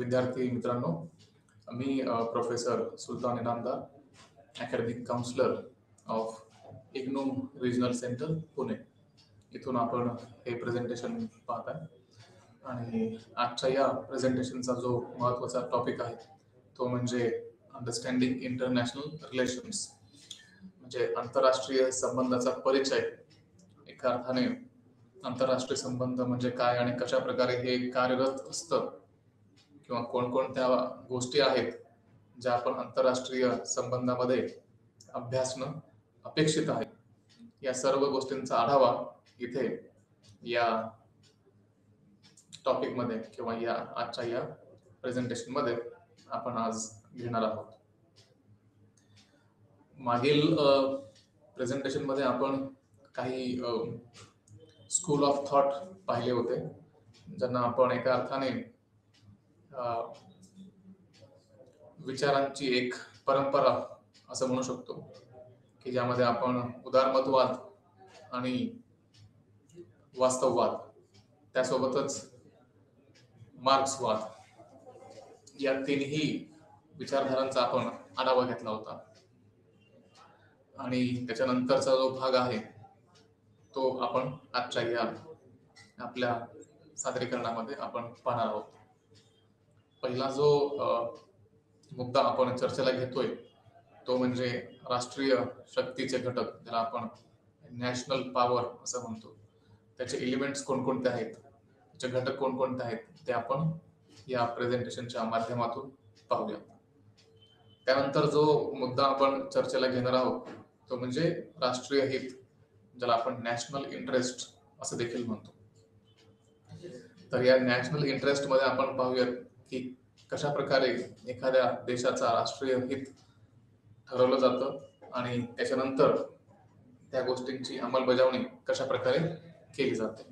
विद्यार्थी मित्रांनो, मी professor Sultan Inamdar, academic counsellor of IGNOU regional centre Pune. इथून आपण हे प्रेझेंटेशन पाहत आहे आणि आजच्या या प्रेझेंटेशनचा जो महत्त्वाचा टॉपिक आहे तो म्हणजे अंडरस्टँडिंग इंटरनॅशनल रिलेशन्स, म्हणजे आंतरराष्ट्रीय संबंधाचा परिचय. एका अर्थाने आंतरराष्ट्रीय संबंध म्हणजे काय आणि कशा प्रकारे हे कार्यरत असतं किंवा कोणकोणत्या गोष्टी आहेत ज्या आपण आंतरराष्ट्रीय संबंधामध्ये अभ्यासणं अपेक्षित आहे, या सर्व गोष्टींचा आढावा इथे या टॉपिक मध्ये किंवा या आजच्या या प्रेझेंटेशन मध्ये आपण आज घेणार आहोत. मागील प्रेझेंटेशन मध्ये आपण काही स्कूल ऑफ थॉट पाहिले होते, ज्यांना आपण एका अर्थाने विचारांची एक परंपरा असं म्हणू शकतो, की ज्यामध्ये आपण उदारमतवाद आणि वास्तववाद, त्यासोबतच मार्क्सवाद या तीनही विचारधारांचा आपण आढावा घेतला होता. आणि त्याच्यानंतरचा जो भाग आहे तो आपण आजच्या या आपल्या सादरीकरणामध्ये आपण पाहणार आहोत. पहिला जो मुद्दा आपण चर्चेला घेतोय तो म्हणजे राष्ट्रीय शक्तीचे घटक, ज्याला आपण नॅशनल पॉवर असं म्हणतो. त्याचे एलिमेंट्स कोणकोणते आहेत, त्याचे घटक कोणकोणते आहेत, ते आपण या प्रेझेंटेशनच्या माध्यमातून पाहूया. त्यानंतर जो मुद्दा आपण चर्चेला घेणार आहोत तो म्हणजे राष्ट्रीय हित, ज्याला आपण नॅशनल इंटरेस्ट असं देखील म्हणतो. तर या नॅशनल इंटरेस्ट मध्ये आपण पाहूयात की कशा प्रकारे एखाद्या देशाचा राष्ट्रीय हित ठरवलं जातं आणि त्याच्यानंतर त्या गोष्टींची अंमलबजावणी कशा प्रकारे केली जाते.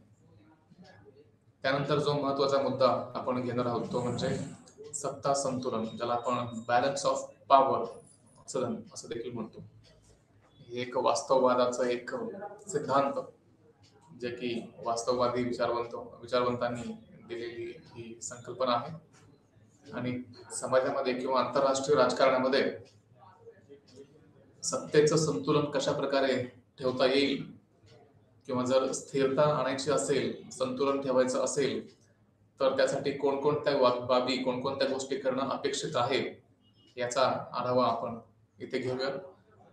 त्यानंतर जो महत्वाचा मुद्दा आपण घेणार आहोत तो म्हणजे सत्ता संतुलन, ज्याला आपण बॅलन्स ऑफ पॉवर असं देखील म्हणतो. हे एक वास्तववादाचा एक सिद्धांत, जे की वास्तववादी विचारवंतांनी दिलेली ही संकल्पना आहे. आणि समाजामध्ये किंवा आंतरराष्ट्रीय राजकारणामध्ये सत्तेचं संतुलन कशा प्रकारे ठेवता येईल किंवा जर स्थिरता आणायची असेल, संतुलन ठेवायचं असेल, तर त्यासाठी कोणकोणत्या बाबी, कोणकोणत्या गोष्टी करणं अपेक्षित आहे याचा आढावा आपण इथे घेऊया.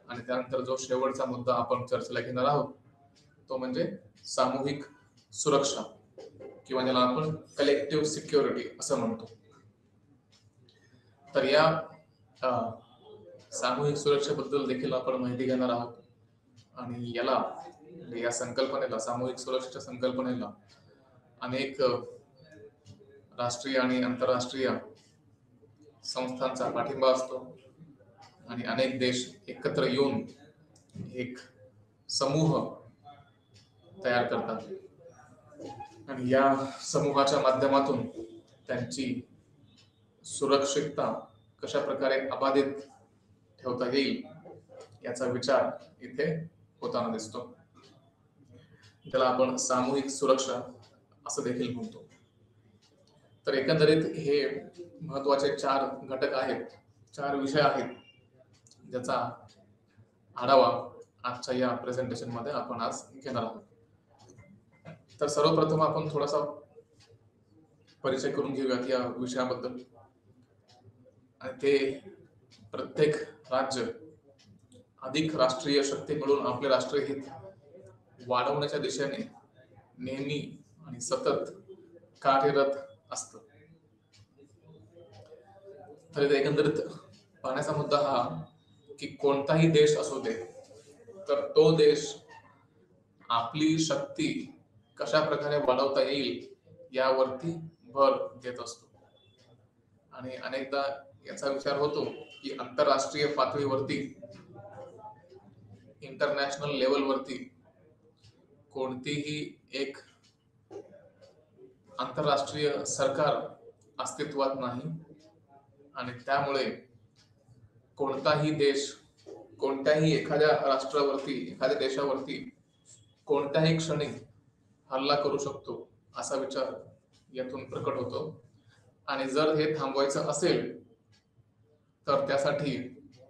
आणि त्यानंतर जो शेवटचा मुद्दा आपण चर्चेला घेणार आहोत तो म्हणजे सामूहिक सुरक्षा किंवा ज्याला आपण कलेक्टिव्ह सिक्युरिटी असं म्हणतो. तर या सामूहिक सुरक्षेबद्दल देखील आपण माहिती घेणार आहोत. आणि याला, या संकल्पनेला, सामूहिक सुरक्षेच्या संकल्पनेला अनेक राष्ट्रीय आणि आंतरराष्ट्रीय संस्थांचा पाठिंबा असतो आणि अनेक देश एकत्र येऊन एक समूह तयार करतात आणि या समूहाच्या माध्यमातून त्यांची सुरक्षितता कशा प्रकारे अबाधित ठेवता येईल याचा विचार इथे होताना दिसतो. त्याला आपण सामूहिक सुरक्षा असं देखील म्हणतो. तर एकंदरीत हे महत्वाचे 4 घटक आहेत, 4 विषय आहेत, ज्याचा आढावा आजच्या या प्रेझेंटेशन मध्ये आपण आज घेणार आहोत. तर सर्वप्रथम आपण थोडासा परिचय करून घेऊयात या विषयाबद्दल. आणि ते प्रत्येक राज्य अधिक राष्ट्रीय शक्ती मिळून आपले राष्ट्रीय हित वाढवण्याच्या दिशेने नेहमी आणि सतत कार्यरत असतं. तर एकंदरीत पाहण्याचा मुद्दा हा की कोणताही देश असू दे, तर तो देश आपली शक्ती कशा प्रकारे वाढवता येईल यावरती भर देत असतो. आणि अनेकदा याचा विचार होतो की आंतरराष्ट्रीय पातळीवरती, इंटरनॅशनल लेवलवरती कोणतीही एक आंतरराष्ट्रीय सरकार अस्तित्वात नाही आणि त्यामुळे कोणताही देश कोणत्याही एखाद्या राष्ट्रावरती, एखाद्या देशावरती कोणत्याही क्षणी हल्ला करू शकतो असा विचार यातून प्रकट होतो. आणि जर हे थांबवायचं असेल तर त्यासाठी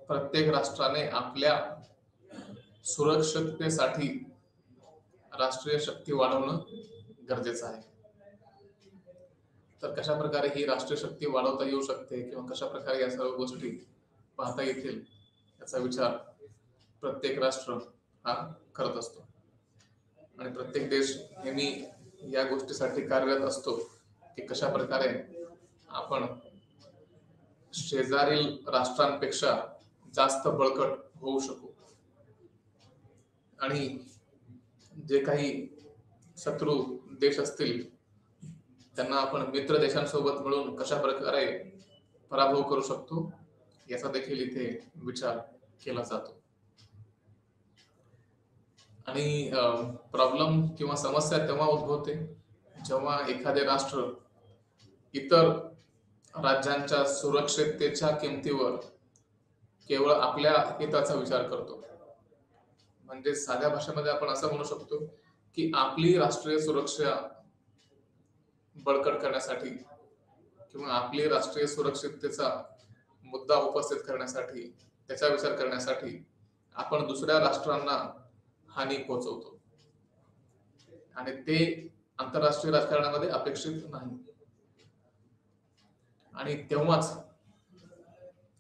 प्रत्येक राष्ट्राने आपल्या सुरक्षिततेसाठी राष्ट्रीय शक्ती वाढवणं गरजेचं आहे. तर कशा प्रकारे ही राष्ट्रीय शक्ती वाढवता येऊ शकते किंवा कशा प्रकारे या सर्व गोष्टी पाहता येतील याचा विचार प्रत्येक राष्ट्र हा करत असतो आणि प्रत्येक देश नेहमी या गोष्टीसाठी कार्यरत असतो की कशा प्रकारे आपण शेजारील राष्ट्रांपेक्षा जास्त बळकट होऊ शकू आणि जे काही शत्रू देश असतील त्यांना आपण मित्र देशांसोबत मिळून कशा प्रकारे पराभव करू शकतो याचा देखील इथे विचार केला जातो. आणि प्रॉब्लेम किंवा समस्या तेव्हा उद्भवते जेव्हा एखादे राष्ट्र इतर राज्यांच्या सुरक्षिततेच्या किमतीवर केवळ आपल्या हिताचा विचार करतो. म्हणजे साध्या भाषेमध्ये आपण असं म्हणू शकतो की आपली राष्ट्रीय सुरक्षा बळकट करण्यासाठी किंवा आपली राष्ट्रीय सुरक्षिततेचा मुद्दा उपस्थित करण्यासाठी त्याचा विचार करण्यासाठी आपण दुसऱ्या राष्ट्रांना हानी पोहोचवतो आणि ते आंतरराष्ट्रीय राजकारणामध्ये अपेक्षित नाही. आणि तेव्हाच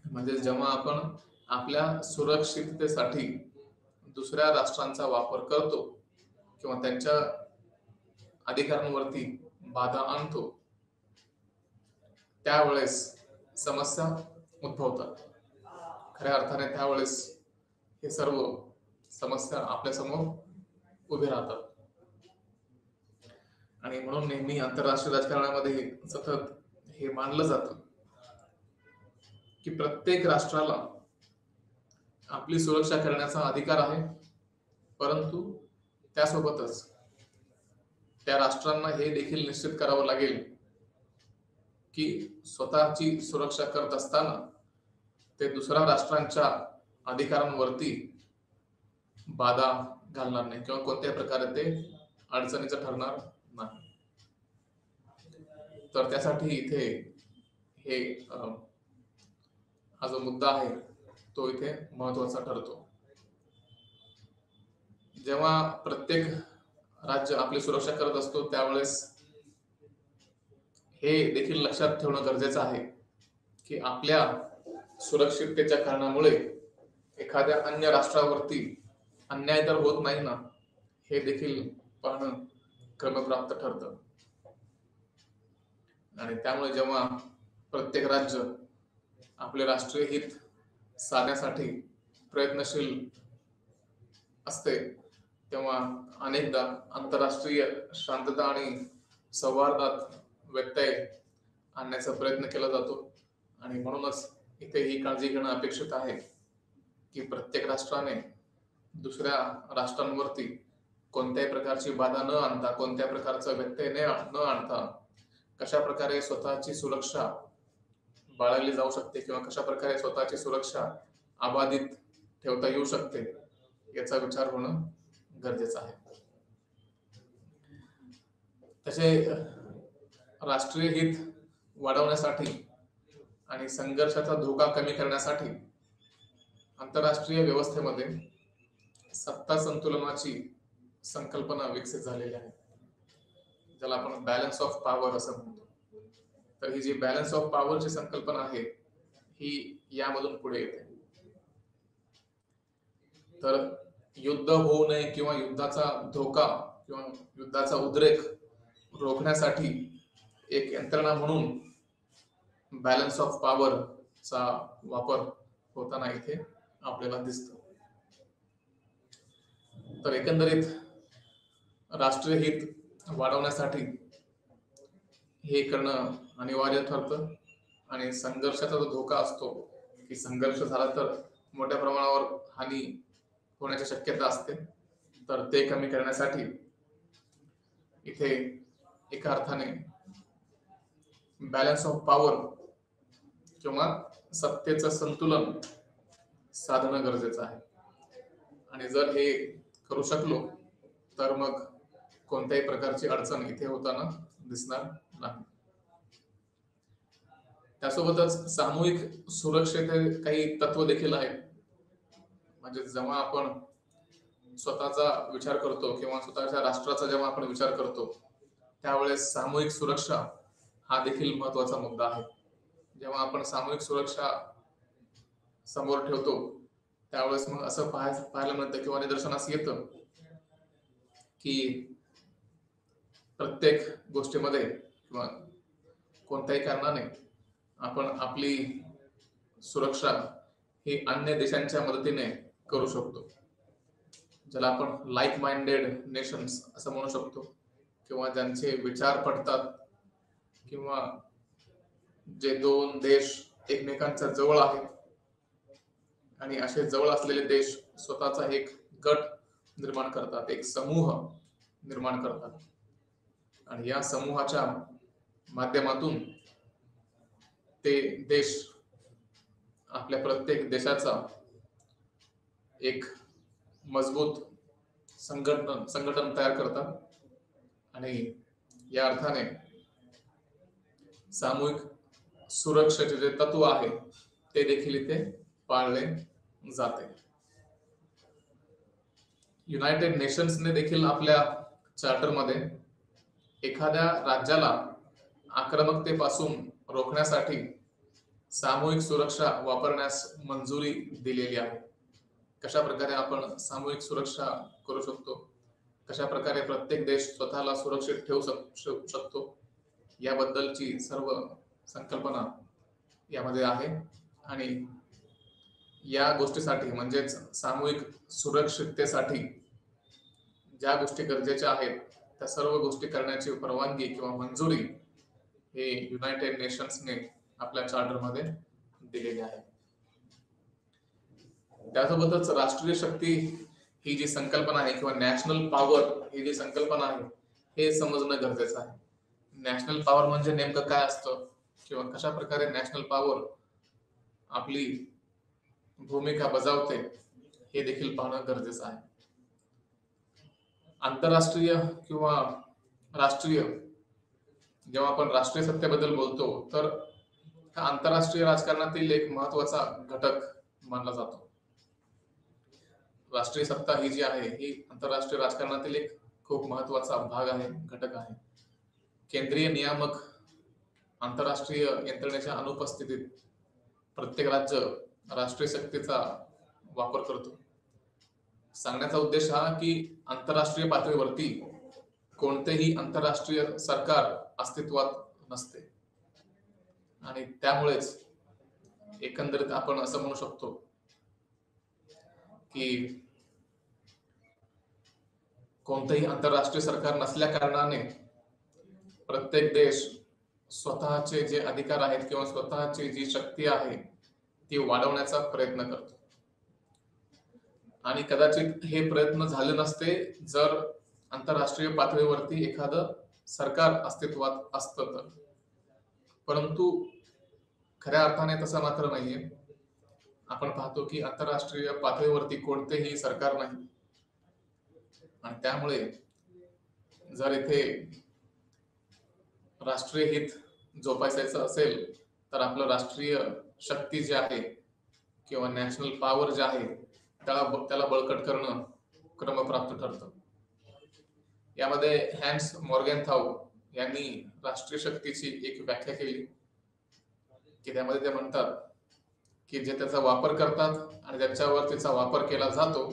म्हणजे जेव्हा आपण आपल्या सुरक्षिततेसाठी दुसऱ्या राष्ट्रांचा वापर करतो किंवा त्यांच्या अधिकारांवरती बाधा आणतो त्यावेळेस समस्या उद्भवतात. खऱ्या अर्थाने त्यावेळेस हे सर्व समस्या आपल्या समोर उभे राहतात. आणि म्हणून नेहमी आंतरराष्ट्रीय राजकारणामध्ये सतत हे मानलं जातं की प्रत्येक राष्ट्राला आपली सुरक्षा करण्याचा अधिकार आहे, परंतु त्यासोबतच त्या राष्ट्रांना हे देखील निश्चित करावं लागेल की स्वतःची सुरक्षा करत असताना ते दुसऱ्या राष्ट्रांच्या अधिकारांवरती बाधा घालणार नाही किंवा कोणत्याही प्रकारे ते अडचणीचं ठरणार नाही. तर त्यासाठी इथे हे हा जो मुद्दा आहे तो इथे महत्वाचा ठरतो. जेव्हा प्रत्येक राज्य आपली सुरक्षा करत असतो त्यावेळेस हे देखील लक्षात ठेवणं गरजेचं आहे की आपल्या सुरक्षिततेच्या कारणामुळे एखाद्या अन्य राष्ट्रावरती अन्याय तर होत नाही ना, हे देखील पाहणं क्रमप्राप्त ठरतं. आणि त्यामुळे जेव्हा प्रत्येक राज्य आपले राष्ट्रीय हित साधण्यासाठी प्रयत्नशील असते तेव्हा अनेकदा आंतरराष्ट्रीय शांतता आणि सौहार्दात व्यत्यय आणण्याचा प्रयत्न केला जातो. आणि म्हणूनच इथे ही काळजी घेणं अपेक्षित आहे की प्रत्येक राष्ट्राने दुसऱ्या राष्ट्रांवरती कोणत्याही प्रकारची बाधा न आणता, कोणत्या प्रकारचा व्यत्यय न आणता कशा प्रकारे स्वतःची सुरक्षा बाळगली जाऊ शकते किंवा कशा प्रकारे स्वतःची सुरक्षा अबाधित ठेवता येऊ शकते याचा विचार होणं गरजेचं आहे. तसे राष्ट्रीय हित वाढवण्यासाठी आणि संघर्षाचा धोका कमी करण्यासाठी आंतरराष्ट्रीय व्यवस्थेमध्ये सत्ता संतुलनाची संकल्पना विकसित झालेली आहे, ज्याला आपण बॅलन्स ऑफ पॉवर असं म्हणतो. तर ही जी बॅलन्स ऑफ पॉवरची संकल्पना आहे ही यामधून पुढे येते. तर युद्ध होऊ नये किंवा युद्धाचा धोका किंवा युद्धाचा उद्रेक रोखण्यासाठी एक यंत्रणा म्हणून बॅलन्स ऑफ पॉवरचा वापर होताना इथे आपल्याला दिसतो. तर एकंदरीत राष्ट्रीय हित वाढवण्यासाठी हे करणं अनिवार्य ठरतं. आणि संघर्षाचा जो धोका असतो की संघर्ष झाला तर मोठ्या प्रमाणावर हानी होण्याची शक्यता असते, तर ते कमी करण्यासाठी इथे एका अर्थाने बॅलन्स ऑफ पॉवर किंवा सत्तेचं संतुलन साधणं गरजेचं आहे. आणि जर हे करू शकलो तर मग कोणत्याही प्रकारची अडचण इथे होताना दिसणार नाही. त्यासोबतच सामूहिक सुरक्षेचे काही तत्व देखील आहेत. म्हणजे जेव्हा आपण स्वतःचा विचार करतो किंवा स्वतःच्या राष्ट्राचा जेव्हा आपण विचार करतो, त्यावेळेस सामूहिक सुरक्षा हा देखील महत्वाचा मुद्दा आहे. जेव्हा आपण सामूहिक सुरक्षा समोर ठेवतो, त्यावेळेस मग असं पाहायला मिळतं किंवा निदर्शनास येतं की प्रत्येक गोष्टीमध्ये किंवा कोणत्याही कारणाने आपण आपली सुरक्षा ही अन्य देशांच्या मदतीने करू शकतो, ज्याला आपण लाईक माइंडेड नेशन्स असं म्हणू शकतो, किंवा ज्यांचे विचार पडतात, किंवा जे दोन देश एकमेकांच्या जवळ आहेत आणि असे जवळ असलेले देश स्वतःचा एक गट निर्माण करतात, एक समूह निर्माण करतात, आणि या समूहाच्या माध्यमातून ते देश आपल्या प्रत्येक देशाचा एक मजबूत संघटन तयार करतात. आणि या अर्थाने सामूहिक सुरक्षेचे जे तत्व आहे ते देखील इथे पाळले जाते. युनायटेड नेशन्सने देखील आपल्या चार्टरमध्ये एखाद्या राज्याला आक्रमकतेपासून रोखण्यासाठी सामूहिक सुरक्षा वापरण्यास मंजुरी दिलेली आहे. कशा प्रकारे आपण सामूहिक सुरक्षा करू शकतो, कशा प्रकारे प्रत्येक देश स्वतःला सुरक्षित ठेवू शकतो, याबद्दलची सर्व संकल्पना यामध्ये आहे. आणि या गोष्टीसाठी म्हणजेच सामूहिक सुरक्षिततेसाठी ज्या गोष्टी गरजेच्या आहेत त्या सर्व गोष्टी करण्याची परवानगी किंवा मंजुरी हे युनायटेड नेशन्सने आपल्या चार्टरमध्ये दिलेली आहे. त्यासोबतच राष्ट्रीय शक्ती ही जी संकल्पना आहे किंवा नॅशनल पॉवर ही जी संकल्पना आहे हे समजणं गरजेचं आहे. नॅशनल पॉवर म्हणजे नेमकं काय असतं किंवा कशा प्रकारे नॅशनल पॉवर आपली भूमिका बजावते हे देखील पाहणं गरजेचं आहे. आंतरराष्ट्रीय किंवा राष्ट्रीय, जेव्हा आपण राष्ट्रीय सत्तेबद्दल बोलतो तर हा आंतरराष्ट्रीय राजकारणातील एक महत्वाचा घटक मानला जातो. राष्ट्रीय सत्ता ही जी आहे ही आंतरराष्ट्रीय राजकारणातील एक खूप महत्वाचा भाग आहे, घटक आहे. केंद्रीय नियामक आंतरराष्ट्रीय यंत्रणेच्या अनुपस्थितीत प्रत्येक राज्य राष्ट्रीय शक्तीचा वापर करतो. सांगण्याचा उद्देश हा की आंतरराष्ट्रीय पातळीवरती कोणतेही आंतरराष्ट्रीय सरकार अस्तित्वात नसते, आणि त्यामुळेच एकंदरीत आपण असं म्हणू शकतो की कोणतेही आंतरराष्ट्रीय सरकार नसल्या कारणाने प्रत्येक देश स्वतःचे जे अधिकार आहेत किंवा स्वतःची जी शक्ती आहे ती वाढवण्याचा प्रयत्न करतो. आणि कदाचित हे प्रयत्न झाले नसते जर आंतरराष्ट्रीय पातळीवरती एखादं सरकार अस्तित्वात असतं तर. परंतु खऱ्या अर्थाने तसं मात्र नाहीये. आपण पाहतो की आंतरराष्ट्रीय पातळीवरती कोणतेही सरकार नाही, आणि त्यामुळे जर इथे राष्ट्रीय हित जोपासायचं असेल तर आपलं राष्ट्रीय शक्ती जी आहे किंवा नॅशनल पॉवर जे आहे त्याला बळकट करणं क्रमप्राप्त ठरतं. यामध्ये हॅन्स मॉर्गनथाउ यांनी राष्ट्रीय शक्तीची एक व्याख्या केली की त्यामध्ये ते म्हणतात की जे त्याचा वापर करतात आणि ज्यांच्यावर त्याचा वापर केला जातो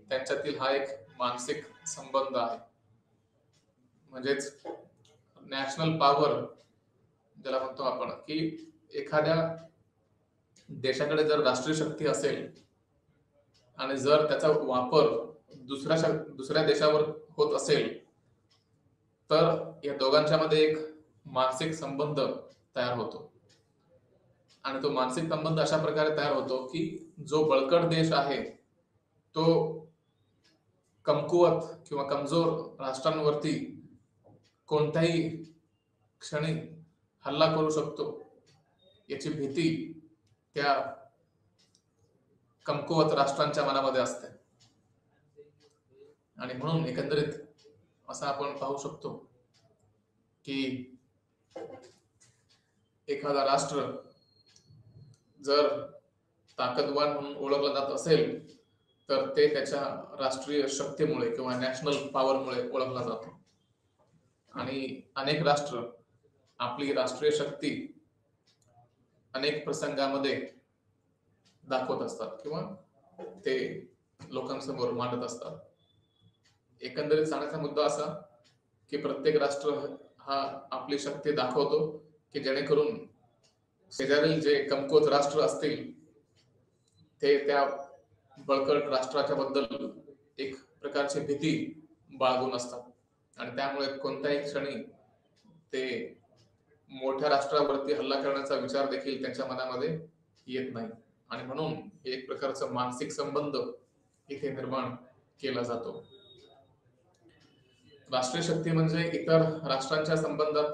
त्यांच्यातील हा एक मानसिक संबंध आहे. म्हणजेच नॅशनल पॉवर ज्याला म्हणतो आपण, की एखाद्या देशाकडे जर राष्ट्रीय शक्ती असेल आणि जर त्याचा वापर दुसऱ्या देशावर होत असेल तर या दोघांच्या मध्ये एक मानसिक संबंध तयार होतो. आणि तो मानसिक संबंध अशा प्रकारे तयार होतो की जो बळकट देश आहे तो कमकुवत किंवा कमजोर राष्ट्रांवरती कोणत्याही क्षणी हल्ला करू शकतो याची भीती त्या कमकुवत राष्ट्रांच्या मनामध्ये असते. आणि म्हणून एकंदरीत असं आपण पाहू शकतो की एखादा राष्ट्र जर ताकदवान म्हणून ओळखलं जात असेल तर ते त्याच्या राष्ट्रीय शक्तीमुळे किंवा नॅशनल पॉवरमुळे ओळखला जातो. आणि अनेक राष्ट्र आपली राष्ट्रीय शक्ती अनेक प्रसंगामध्ये दाखवत असतात किंवा ते लोकांसमोर मांडत असतात. एकंदरीत सांगण्याचा मुद्दा असा की प्रत्येक राष्ट्र हा आपली शक्ती दाखवतो की जेणेकरून शेजारील जे कमकुवत राष्ट्र असतील ते त्या बळकट राष्ट्राच्या बद्दल एक प्रकारची भीती बाळगून असतात आणि त्यामुळे कोणत्याही क्षणी ते मोठ्या राष्ट्रावरती हल्ला करण्याचा विचार देखील त्यांच्या मनामध्ये येत नाही. आणि म्हणून एक प्रकारचा मानसिक संबंध इथे निर्माण केला जातो. राष्ट्रीय शक्ती म्हणजे इतर राष्ट्रांच्या संबंधात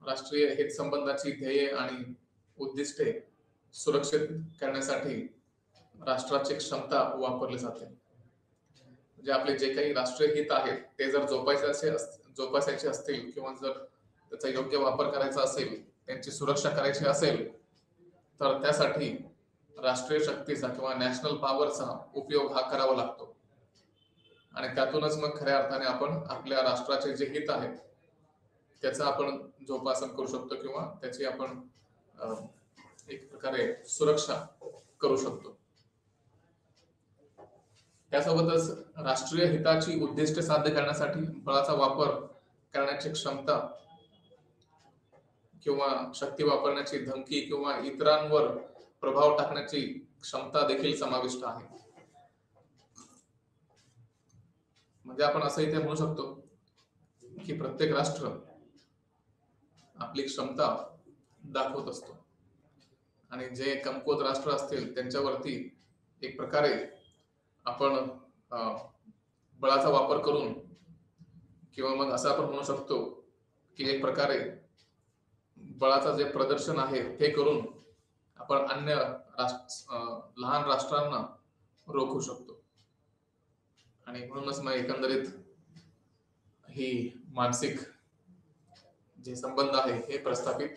राष्ट्रीय हित संबंधाची ध्येय आणि उद्दिष्टे सुरक्षित करण्यासाठी राष्ट्राची क्षमता वापरली जाते. म्हणजे आपले जे काही राष्ट्रीय हित आहेत ते जर जोपासायचे असतील किंवा जर त्याचा योग्य वापर करायचा असेल, त्यांची सुरक्षा करायची असेल तर त्यासाठी राष्ट्रीय शक्तीचा किंवा नॅशनल पॉवरचा उपयोग हा करावा लागतो. आणि त्यातूनच मग खऱ्या अर्थाने आपण आपल्या राष्ट्राचे जे हित आहेत त्याचा आपण जोपासन करू शकतो किंवा त्याची आपण एक प्रकारे सुरक्षा करू शकतो. त्यासोबतच राष्ट्रीय हिताची उद्दिष्टे साध्य करण्यासाठी बळाचा वापर करण्याची क्षमता किंवा शक्ती वापरण्याची धमकी किंवा इतरांवर प्रभाव टाकण्याची क्षमता देखील समाविष्ट आहे. म्हणजे आपण असं इथे म्हणू शकतो की प्रत्येक राष्ट्र आपली क्षमता दाखवत असतो आणि जे कमकुवत राष्ट्र असतील त्यांच्यावरती एक प्रकारे आपण बळाचा वापर करून किंवा मग असं आपण म्हणू शकतो की एक प्रकारे बळाचं जे प्रदर्शन आहे ते करून आपण अन्य लहान राष्ट्रांना रोखू शकतो. आणि म्हणूनच मग एकंदरीत ही मानसिक जे संबंध आहे हे प्रस्थापित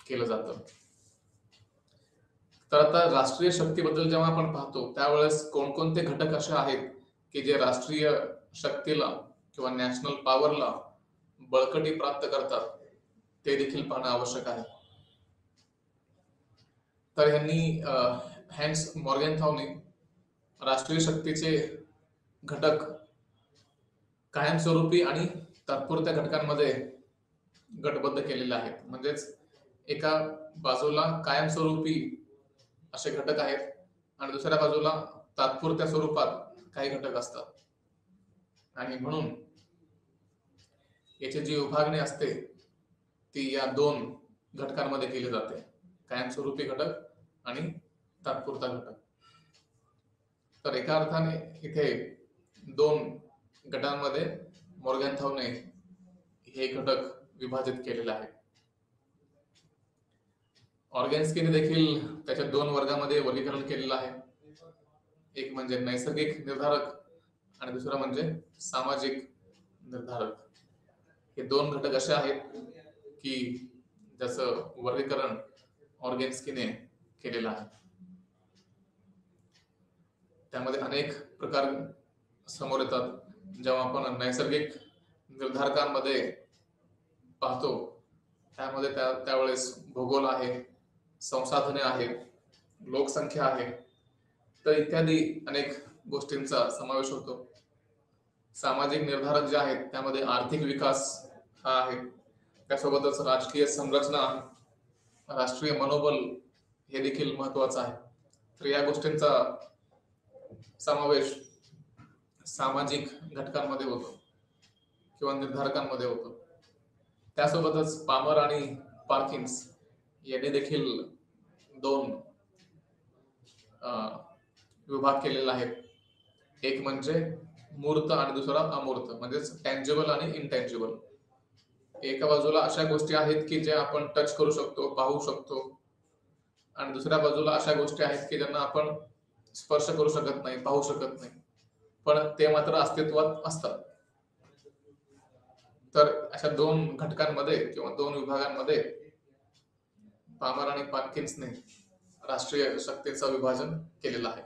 केलं जातं. तर आता राष्ट्रीय शक्तीबद्दल जेव्हा आपण पाहतो त्यावेळेस कोणकोणते घटक असे आहेत की जे राष्ट्रीय शक्तीला किंवा नॅशनल पॉवरला बळकटी प्राप्त करतात ते देखील पाहणं आवश्यक आहे. तर ह्यांनी हॅन्स मॉर्गनथॉने राष्ट्रीय शक्तीचे घटक कायमस्वरूपी आणि तात्पुरत्या घटकांमध्ये गटबद्ध केलेले आहेत. म्हणजेच एका बाजूला कायमस्वरूपी असे घटक आहेत आणि दुसऱ्या बाजूला तात्पुरत्या स्वरूपात काही घटक असतात. आणि म्हणून याची जी विभागणी असते ती या दोन घटकांमध्ये केली जाते, कायमस्वरूपी घटक आणि तात्पुरता घटक. तर एका अर्थाने इथे दोन गटांमध्ये मॉर्गनथॉने हे घटक विभाजित केलेले आहेत. ऑर्गेन्स्कीने देखील त्याच्या दोन वर्गामध्ये वर्गीकरण केलेलं आहे. एक म्हणजे नैसर्गिक निर्धारक आणि दुसरा म्हणजे सामाजिक निर्धारक. हे दोन घटक असे आहेत की ज्याचं वर्गीकरण ऑर्गेन्स्कीने केलेलं आहे. त्यामध्ये अनेक प्रकार समोर येतात. जेव्हा आपण नैसर्गिक निर्धारकांमध्ये पाहतो त्यामध्ये त्यावेळेस भूगोल आहे, संसाधने आहेत, लोकसंख्या आहे, तर इत्यादी अनेक गोष्टींचा समावेश होतो. सामाजिक निर्धारक जे आहेत त्यामध्ये आर्थिक विकास हा आहे, त्यासोबतच राजकीय संरचना, राष्ट्रीय मनोबल हे देखील महत्वाचं आहे. तर या गोष्टींचा समावेश सामाजिक घटकांमध्ये होतो किंवा निर्धारकांमध्ये होतो. त्यासोबतच पामर आणि पार्किन्स यांनी देखील दोन विभाग केलेले आहेत. एक म्हणजे मूर्त आणि दुसरा अमूर्त, म्हणजेच टँजिबल आणि इनटँजिबल. एका बाजूला अशा गोष्टी आहेत की ज्या आपण टच करू शकतो, पाहू शकतो, आणि दुसऱ्या बाजूला अशा गोष्टी आहेत की ज्यांना आपण स्पर्श करू शकत नाही, पाहू शकत नाही, पण ते मात्र अस्तित्वात असतात. तर अशा दोन घटकांमध्ये किंवा दोन विभागांमध्ये पामर आणि पाटकिन्सने राष्ट्रीय शक्तीचं विभाजन केलेलं आहे.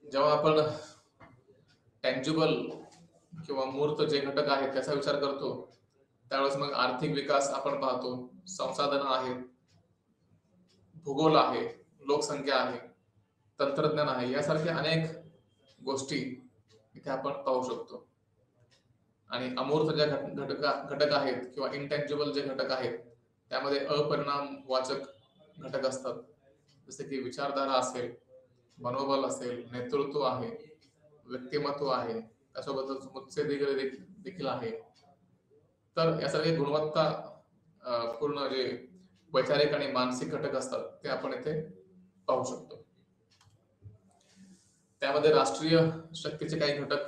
जेव्हा आपण टँजिबल किंवा मूर्त जे घटक आहेत त्याचा विचार करतो, त्यावेळेस मग आर्थिक विकास आपण पाहतो, संसाधनं आहेत, भूगोल आहे, लोकसंख्या आहे, तंत्रज्ञान आहे, यासारख्या अनेक गोष्टी इथे आपण पाहू शकतो. आणि अमूर्त ज्या घटक आहेत किंवा इनटँजिबल जे घटक आहेत त्यामध्ये अपरिणाम वाचक घटक असतात, जसे की विचारधारा असेल, मनोबल असेल, नेतृत्व आहे, व्यक्तिमत्व आहे, त्यासोबतच मुत्सद्देगिरी देखील आहे. तर या सगळ्या गुणवत्ता पूर्ण जे वैचारिक आणि मानसिक घटक असतात ते आपण इथे पाहू शकतो. त्यामध्ये राष्ट्रीय शक्तीचे काही घटक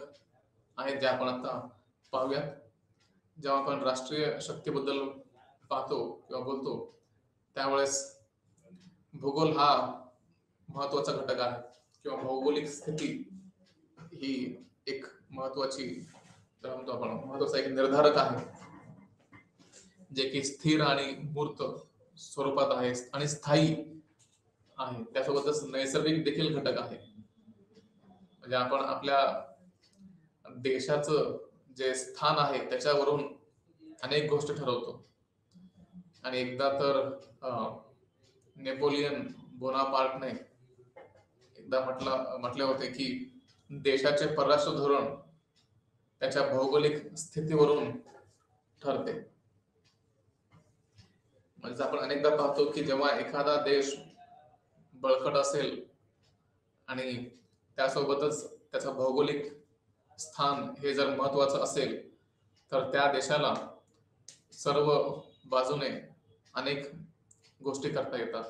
आहेत जे आपण आता पाहूयात. जेव्हा आपण राष्ट्रीय शक्तीबद्दल पाहतो किंवा बोलतो त्यावेळेस भूगोल हा महत्वाचा घटक आहे किंवा भौगोलिक स्थिती ही एक महत्वाची म्हणतो आपण महत्वाचा एक निर्धारक आहे, जे की स्थिर आणि मूर्त स्वरूपात आहे आणि स्थायी आहे. त्यासोबतच नैसर्गिक देखील घटक आहे. म्हणजे आपण आपल्या देशाचं जे स्थान आहे त्याच्यावरून अनेक गोष्टी ठरवतो. आणि एकदा तर नेपोलियन बोनापार्टने एकदा म्हटले होते की देशाचे परराष्ट्र धोरण त्याच्या भौगोलिक स्थितीवरून ठरते. म्हणजे आपण अनेकदा पाहतो की जेव्हा एखादा देश बळकट असेल आणि त्यासोबतच त्याचा भौगोलिक स्थान हे जर महत्वाचं असेल तर त्या देशाला सर्व बाजूने अनेक गोष्टी करता येतात.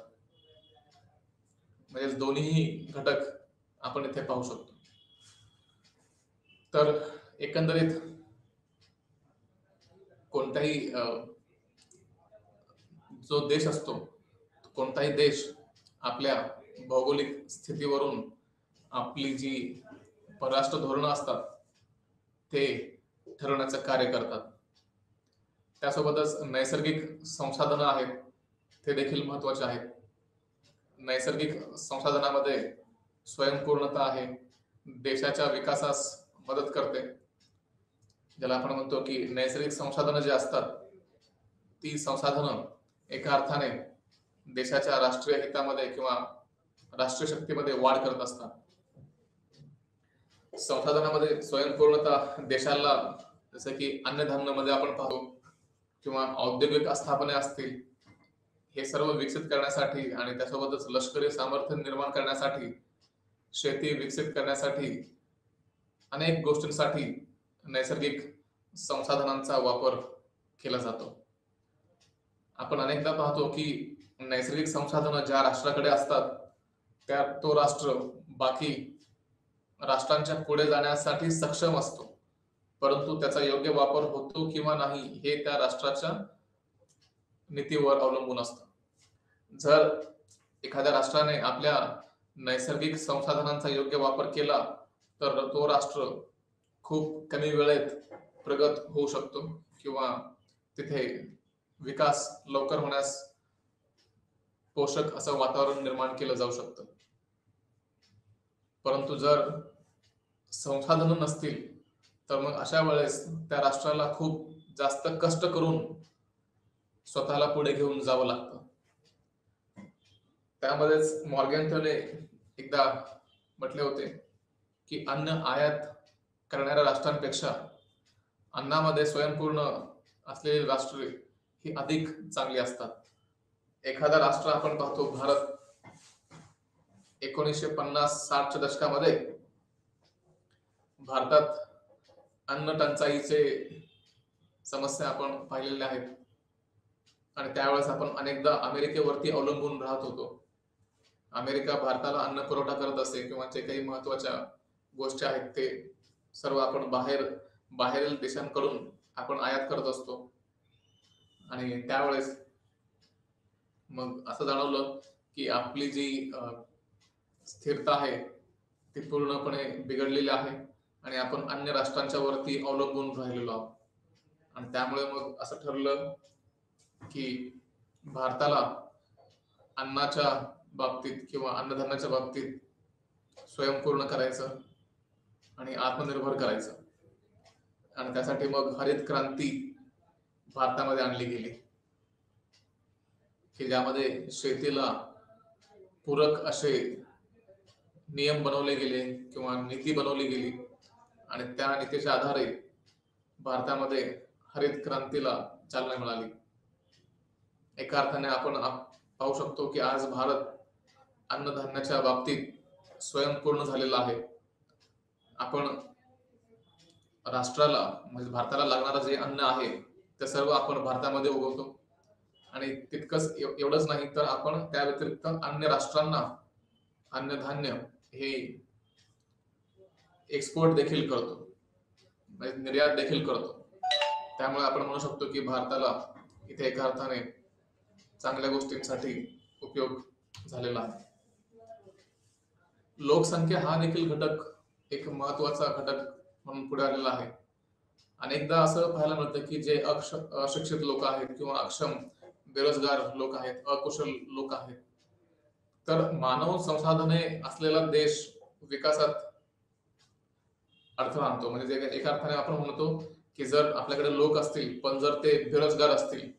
म्हणजे दोन्ही घटक आपण इथे पाहू शकतो. तर एकंदरीत कोणताही जो देश असतो, कोणताही देश आपल्या भौगोलिक स्थितीवरून आपली जी परराष्ट्र धोरणं असतात ते ठरवण्याचं कार्य करतात. त्यासोबतच नैसर्गिक संसाधनं आहेत ते देखील महत्वाचे आहेत. नैसर्गिक संसाधनामध्ये स्वयंपूर्णता आहे, देशाच्या विकासास मदत करते. ज्याला आपण म्हणतो की नैसर्गिक संसाधनं जे असतात ती संसाधनं एका अर्थाने देशाच्या राष्ट्रीय हितामध्ये किंवा राष्ट्रीय शक्तीमध्ये वाढ करत असतात. संसाधनामध्ये स्वयंपूर्णता देशाला, जसं की अन्नधान्यामध्ये आपण पाहतो किंवा औद्योगिक आस्थापने असतील, हे सर्व विकसित करण्यासाठी आणि त्यासोबतच लष्करी सामर्थ्य निर्माण करण्यासाठी, शेती विकसित करण्यासाठी, अनेक गोष्टींसाठी नैसर्गिक संसाधनांचा वापर केला जातो. आपण अनेकदा पाहतो की नैसर्गिक संसाधनं ज्या राष्ट्राकडे असतात त्या तो राष्ट्र बाकी राष्ट्रांच्या पुढे जाण्यासाठी सक्षम असतो, परंतु त्याचा योग्य वापर होतो किंवा नाही हे त्या राष्ट्राच्या नीतीवर अवलंबून असतं. जर एखाद्या राष्ट्राने आपल्या नैसर्गिक संसाधनांचा योग्य वापर केला तर तो राष्ट्र खूप कमी वेळेत प्रगत होऊ शकतो किंवा तिथे विकास लवकर होण्यास पोषक असं वातावरण निर्माण केलं जाऊ शकतं. परंतु जर संसाधनं नसतील तर मग अशा वेळेस त्या राष्ट्राला खूप जास्त कष्ट करून स्वतःला पुढे घेऊन जावं लागतं. त्यामध्येच मॉर्गॅन्थने एकदा म्हटले होते की अन्न आयात करणाऱ्या राष्ट्रांपेक्षा अन्नामध्ये स्वयंपूर्ण असलेली राष्ट्रे ही अधिक चांगली असतात. एखादा राष्ट्र आपण पाहतो, भारत 1950-60च्या दशकामध्ये भारतात अन्न टंचाईचे समस्या आपण पाहिलेल्या आहेत आणि त्यावेळेस आपण अनेकदा अमेरिकेवरती अवलंबून राहत होतो. अमेरिका भारताला अन्न पुरवठा करत असे किंवा जे काही महत्वाच्या गोष्टी आहेत ते सर्व आपण बाहेरील देशांकडून आपण आयात करत असतो. आणि त्यावेळेस मग असं जाणवलं की आपली जी स्थिरता आहे ती पूर्णपणे बिघडलेली आहे आणि आपण अन्य राष्ट्रांच्या वरती अवलंबून राहिलेलो आहोत. आणि त्यामुळे मग असं ठरलं की भारताला अन्नाच्या बाबतीत किंवा अन्नधान्याच्या बाबतीत स्वयंपूर्ण करायचं आणि आत्मनिर्भर करायचं. आणि त्यासाठी मग हरित क्रांती भारतामध्ये आणली गेली, की ज्यामध्ये शेतीला पूरक असे नियम बनवले गेले किंवा नीती बनवली गेली आणि त्या नीतीच्या आधारे भारतामध्ये हरित क्रांतीला चालना मिळाली. एका अर्थाने आपण पाहू शकतो की आज भारत अन्नधान्याच्या बाबतीत स्वयंपूर्ण झालेला आहे. आपण राष्ट्राला म्हणजे भारताला लागणारं जे अन्न आहे ते सर्व आपण भारतामध्ये उगवतो आणि तितकंच एवढंच नाही तर आपण त्या व्यतिरिक्त अन्य राष्ट्रांना अन्नधान्य हे एक्सपोर्ट देखील करतो, म्हणजे निर्यात देखील करतो. त्यामुळे आपण म्हणू शकतो की भारताला इथे एका अर्थाने चांगल्या गोष्टींसाठी उपयोग झालेला आहे. लोकसंख्या हा देखील घटक एक महत्वाचा घटक म्हणून पुढे आलेला आहे. अनेकदा असं पाहायला मिळतं की जे अशिक्षित लोक आहेत किंवा अक्षम बेरोजगार लोक आहेत, अकुशल लोक आहेत, तर मानव संसाधने असलेला देश विकासात अडथळा आणतो. म्हणजे एका अर्थाने आपण म्हणतो की जर आपल्याकडे लोक असतील पण जर ते बेरोजगार असतील,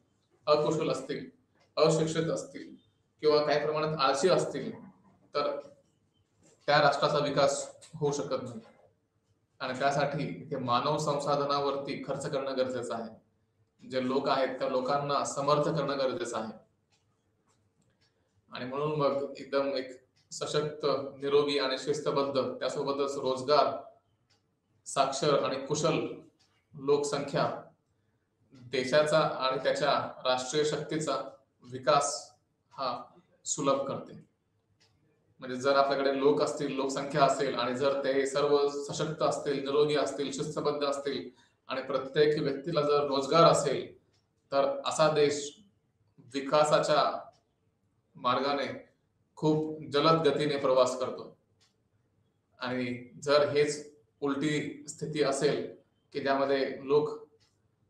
अकुशल असतील, अशिक्षित असतील किंवा काही प्रमाणात आळशी असतील तर त्या राष्ट्राचा विकास होऊ शकत नाही. आणि त्यासाठी ते मानव संसाधनावरती खर्च करणं गरजेचं आहे. जे लोक आहेत त्या लोकांना समर्थ करणं गरजेचं आहे. आणि म्हणून मग एकदम एक सशक्त, निरोगी आणि शिस्तबद्ध, त्यासोबतच रोजगार, साक्षर आणि कुशल लोकसंख्या देशाचा आणि त्याच्या राष्ट्रीय शक्तीचा विकास हा सुलभ करते. म्हणजे जर आपल्याकडे लोक असतील, लोकसंख्या असेल आणि जर ते सर्व सशक्त असतील, निरोगी असतील, शिस्तबद्ध असतील आणि प्रत्येक व्यक्तीला जर रोजगार असेल तर असा देश विकासाच्या मार्गाने खूप जलद गतीने प्रवास करतो. आणि जर हेच उलटी स्थिती असेल की ज्यामध्ये लोक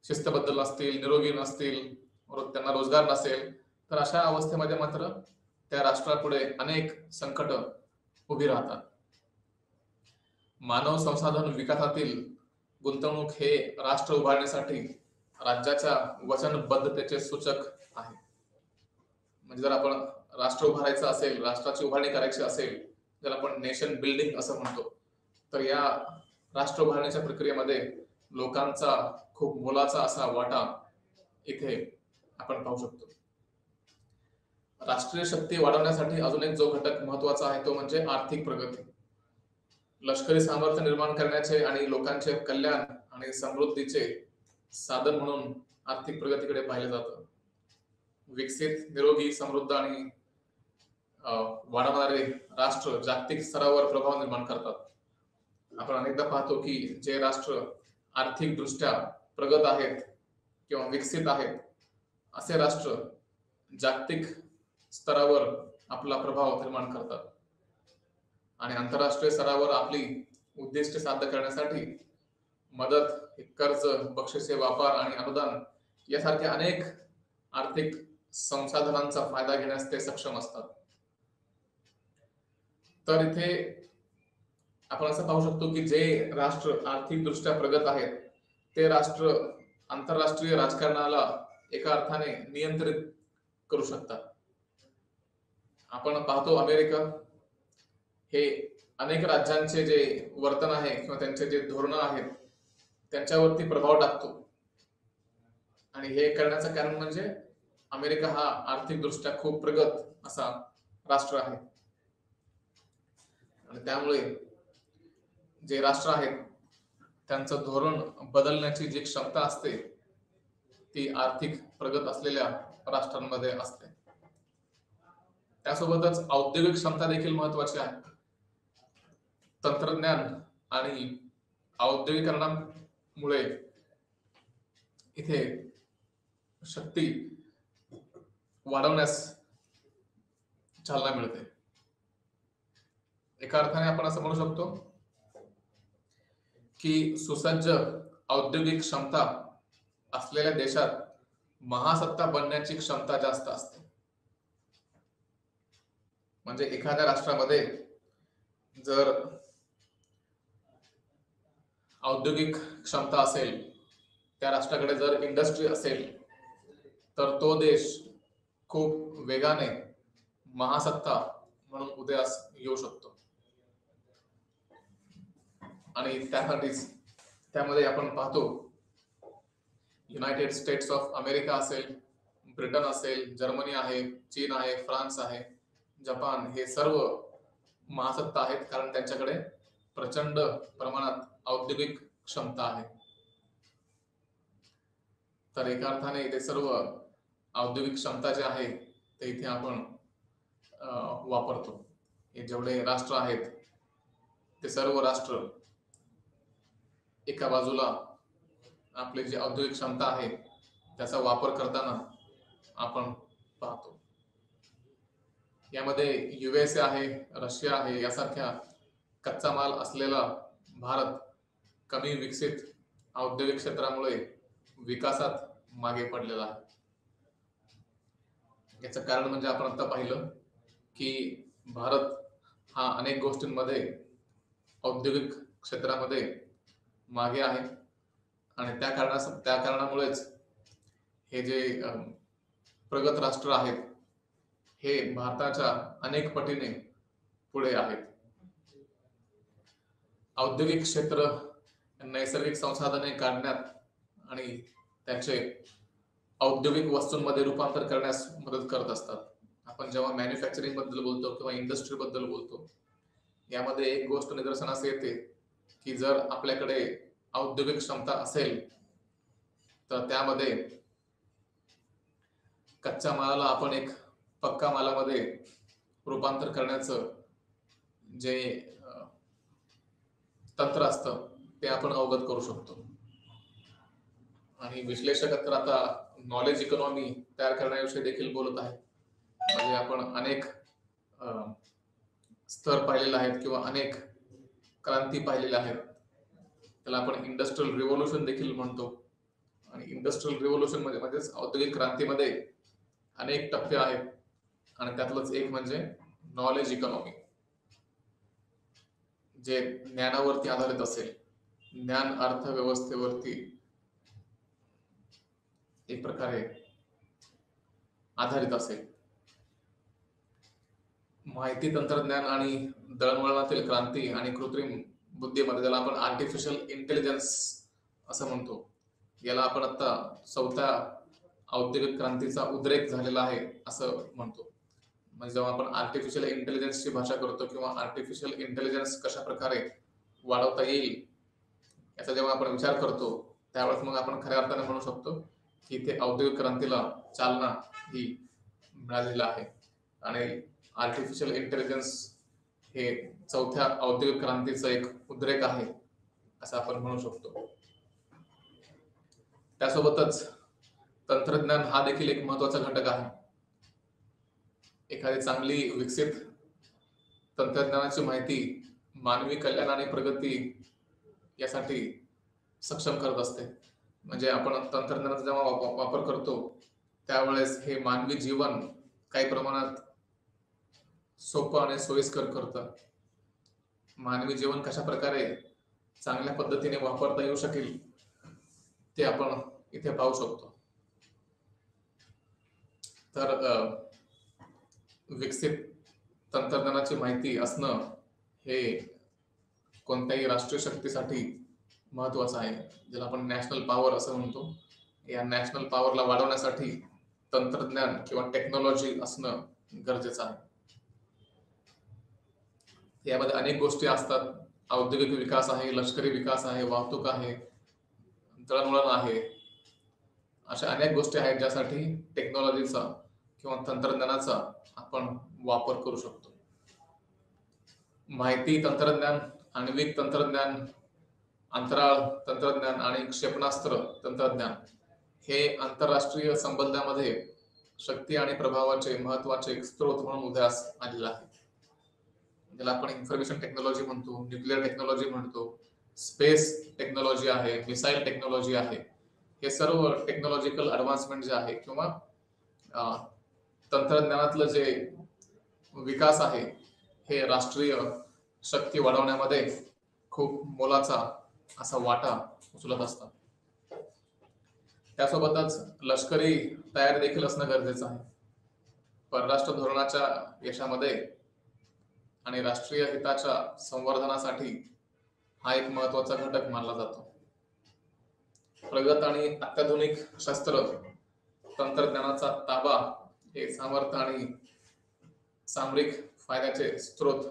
शिस्तबद्ध नसतील, निरोगी नसतील, त्यांना रोजगार नसेल, तर अशा अवस्थेमध्ये मात्र त्या राष्ट्रापुढे अनेक संकट उभी राहतात. मानव संसाधन विकासातील गुंतवणूक हे राष्ट्र उभारण्यासाठी राज्याच्या वचनबद्धतेचे सूचक आहे. म्हणजे जर आपण राष्ट्र उभारायचं असेल, राष्ट्राची उभारणी करायची असेल, जर आपण नेशन बिल्डिंग असं म्हणतो, तर या राष्ट्र उभारण्याच्या प्रक्रियेमध्ये लोकांचा खूप मोलाचा असा वाटा इथे आपण पाहू शकतो. राष्ट्रीय शक्ती वाढवण्यासाठी अजून एक जो घटक महत्वाचा आहे तो म्हणजे आर्थिक प्रगती. लष्करी सामर्थ्य निर्माण करण्याचे आणि लोकांचे कल्याण आणि समृद्धीचे साधन म्हणून आर्थिक प्रगतीकडे पाहिले जातं. विकसित, निरोगी, समृद्ध आणि वाढवणारे राष्ट्र जागतिक स्तरावर प्रभाव निर्माण करतात. आपण अनेकदा पाहतो की जे राष्ट्र आर्थिक दृष्ट्या प्रगत आहेत किंवा विकसित आहेत असे राष्ट्र जागतिक स्तरावर आपला प्रभाव निर्माण करतात आणि आंतरराष्ट्रीय स्तरावर आपली उद्दिष्टे साध्य करण्यासाठी मदत, कर्ज, बक्षिसे, व्यापार आणि अनुदान यासारख्या अनेक आर्थिक संसाधनांचा फायदा घेण्यास ते सक्षम असतात. तर इथे आपण असं पाहू शकतो की जे राष्ट्र आर्थिक दृष्ट्या प्रगत आहेत ते राष्ट्र आंतरराष्ट्रीय राजकारणाला एका अर्थाने नियंत्रित करू शकतात. आपण पाहतो अमेरिका हे अनेक राज्यांचे जे वर्तन आहे किंवा त्यांचे जे धोरणं आहेत त्यांच्यावरती प्रभाव टाकतो आणि हे करण्याचं कारण म्हणजे अमेरिका हा आर्थिक दृष्ट्या खूप प्रगत असा राष्ट्र आहे आणि त्यामुळे जे राष्ट्र आहेत त्यांचं धोरण बदलण्याची जी क्षमता असते ती आर्थिक प्रगत असलेल्या राष्ट्रांमध्ये असते. त्यासोबतच औद्योगिक क्षमता देखील महत्वाची आहे. तंत्रज्ञान आणि औद्योगिकरणामुळे इथे शक्ती वाढवण्यास चालना मिळते. एका अर्थाने आपण असं म्हणू शकतो की सुसज्ज औद्योगिक क्षमता असलेल्या देशात महासत्ता बनण्याची क्षमता जास्त असते. म्हणजे एखाद्या राष्ट्रामध्ये जर औद्योगिक क्षमता असेल, त्या राष्ट्राकडे जर इंडस्ट्री असेल, तर तो देश खूप वेगाने महासत्ता म्हणून उदयास येऊ शकतो. आणि त्यासाठीच त्यामध्ये आपण पाहतो, युनायटेड स्टेट्स ऑफ अमेरिका असेल, ब्रिटन असेल, जर्मनी आहे, चीन आहे, फ्रान्स आहे, जपान, हे सर्व महासत्ता आहेत, कारण त्यांच्याकडे प्रचंड प्रमाणात औद्योगिक क्षमता आहे. तर एका अर्थाने ते सर्व औद्योगिक क्षमता जे आहे ते इथे आपण वापरतो. हे जेवढे राष्ट्र आहेत ते सर्व राष्ट्र एका बाजूला आपली जी औद्योगिक क्षमता आहे त्याचा वापर करताना आपण पाहतो. यामध्ये युएसए आहे, रशिया आहे, यासारख्या कच्चा माल असलेला भारत कमी विकसित औद्योगिक क्षेत्रामुळे विकासात मागे पडलेला आहे. याचं कारण म्हणजे आपण आता पाहिलं की भारत हा अनेक गोष्टींमध्ये औद्योगिक क्षेत्रामध्ये मागे आहे आणि त्या कारणामुळेच हे जे प्रगत राष्ट्र आहेत हे भारताच्या अनेक पटीने पुढे आहेत. औद्योगिक क्षेत्र नैसर्गिक संसाधने काढण्यात आणि त्याचे औद्योगिक वस्तूंमध्ये रूपांतर करण्यास मदत करत असतात. आपण जेव्हा मॅन्युफॅक्चरिंग बद्दल बोलतो किंवा इंडस्ट्री बद्दल बोलतो, यामध्ये एक गोष्ट निदर्शनास येते की जर आपल्याकडे औद्योगिक क्षमता असेल तर त्यामध्ये कच्च्या मालाला आपण एक पक्का मालामध्ये रूपांतर करण्याचं जे तंत्र असतं ते आपण अवगत करू शकतो. आणि विश्लेषक तर आता नॉलेज इकॉनॉमी तयार करण्याविषयी देखील बोलत आहेत. म्हणजे आपण अनेक स्तर पाहिलेले आहेत किंवा अनेक क्रांती पाहिलेल्या आहेत. त्याला आपण इंडस्ट्रियल रिव्होल्यूशन देखील म्हणतो. आणि इंडस्ट्रियल रिव्होल्यूशन म्हणजेच औद्योगिक क्रांतीमध्ये अनेक टप्पे आहेत आणि त्यातलंच एक म्हणजे नॉलेज इकॉनॉमी, जे ज्ञानावरती आधारित असेल, ज्ञान अर्थव्यवस्थेवरती एक प्रकारे आधारित असेल. माहिती तंत्रज्ञान आणि दळणवळणातील क्रांती आणि कृत्रिम बुद्धिमत्ता, ज्याला आपण आर्टिफिशियल इंटेलिजन्स असं म्हणतो, याला आपण आता 4थ्या औद्योगिक क्रांतीचा उद्रेक झालेला आहे असं म्हणतो. म्हणजे जेव्हा आपण आर्टिफिशियल इंटेलिजन्सची भाषा करतो किंवा आर्टिफिशियल इंटेलिजन्स कशा प्रकारे वाढवता येईल याचा जेव्हा आपण विचार करतो, त्यावेळेस मग आपण खऱ्या अर्थाने म्हणू शकतो की इथे औद्योगिक क्रांतीला चालना ही मिळालेली आहे. आणि आर्टिफिशियल इंटेलिजन्स हे 4थ्या औद्योगिक क्रांतीचा एक उद्रेक आहे असं आपण म्हणू शकतो. त्यासोबतच तंत्रज्ञान हा देखील एक महत्वाचा घटक आहे. एखादी चांगली विकसित तंत्रज्ञानाची माहिती मानवी कल्याण आणि प्रगती यासाठी सक्षम करत असते. म्हणजे आपण तंत्रज्ञानाचा जेव्हा वापर करतो त्यावेळेस हे मानवी जीवन काही प्रमाणात सोपं आणि सोयीस्कर करतं. मानवी जीवन कशा प्रकारे चांगल्या पद्धतीने वापरता येऊ शकेल ते आपण इथे पाहू शकतो. तर विकसित तंत्रज्ञानाची माहिती असणं हे कोणत्याही राष्ट्रीय शक्तीसाठी महत्वाचं आहे, ज्याला आपण नॅशनल पॉवर असं म्हणतो. या नॅशनल पॉवरला वाढवण्यासाठी तंत्रज्ञान किंवा टेक्नॉलॉजी असणं गरजेचं आहे. यामध्ये अनेक गोष्टी असतात. औद्योगिक विकास आहे, लष्करी विकास आहे, वाहतूक आहे, दळणवळण आहे. अशा अनेक गोष्टी आहेत ज्यासाठी टेक्नॉलॉजीचा किंवा तंत्रज्ञानाचा आपण वापर करू शकतो. माहिती तंत्रज्ञान, आण्विक तंत्रज्ञान, अंतराळ तंत्रज्ञान आणि क्षेपणास्त्र तंत्रज्ञान हे आंतरराष्ट्रीय संबंधामध्ये शक्ती आणि प्रभावाचे महत्वाचे स्त्रोत म्हणून उदयास आलेले आहे. ज्याला आपण इन्फॉर्मेशन टेक्नॉलॉजी म्हणतो, न्यूक्लिअर टेक्नॉलॉजी म्हणतो, स्पेस टेक्नॉलॉजी आहे, मिसाईल टेक्नॉलॉजी आहे. हे सर्व टेक्नॉलॉजिकल ॲडव्हान्समेंट जे आहे किंवा तंत्रज्ञानातलं जे विकास आहे हे राष्ट्रीय शक्ती वाढवण्यामध्ये खूप मोलाचा असा वाटा उचलत असतात. त्यासोबतच लष्करी तयारी देखील असणं गरजेचं आहे. परराष्ट्र धोरणाच्या यशामध्ये आणि राष्ट्रीय हिताच्या संवर्धनासाठी हा एक महत्वाचा घटक मानला जातो. प्रगत आणि अत्याधुनिक शस्त्र तंत्रज्ञानाचा ताबा हे सामर्थ्य आणि सामरिक फायद्याचे स्रोत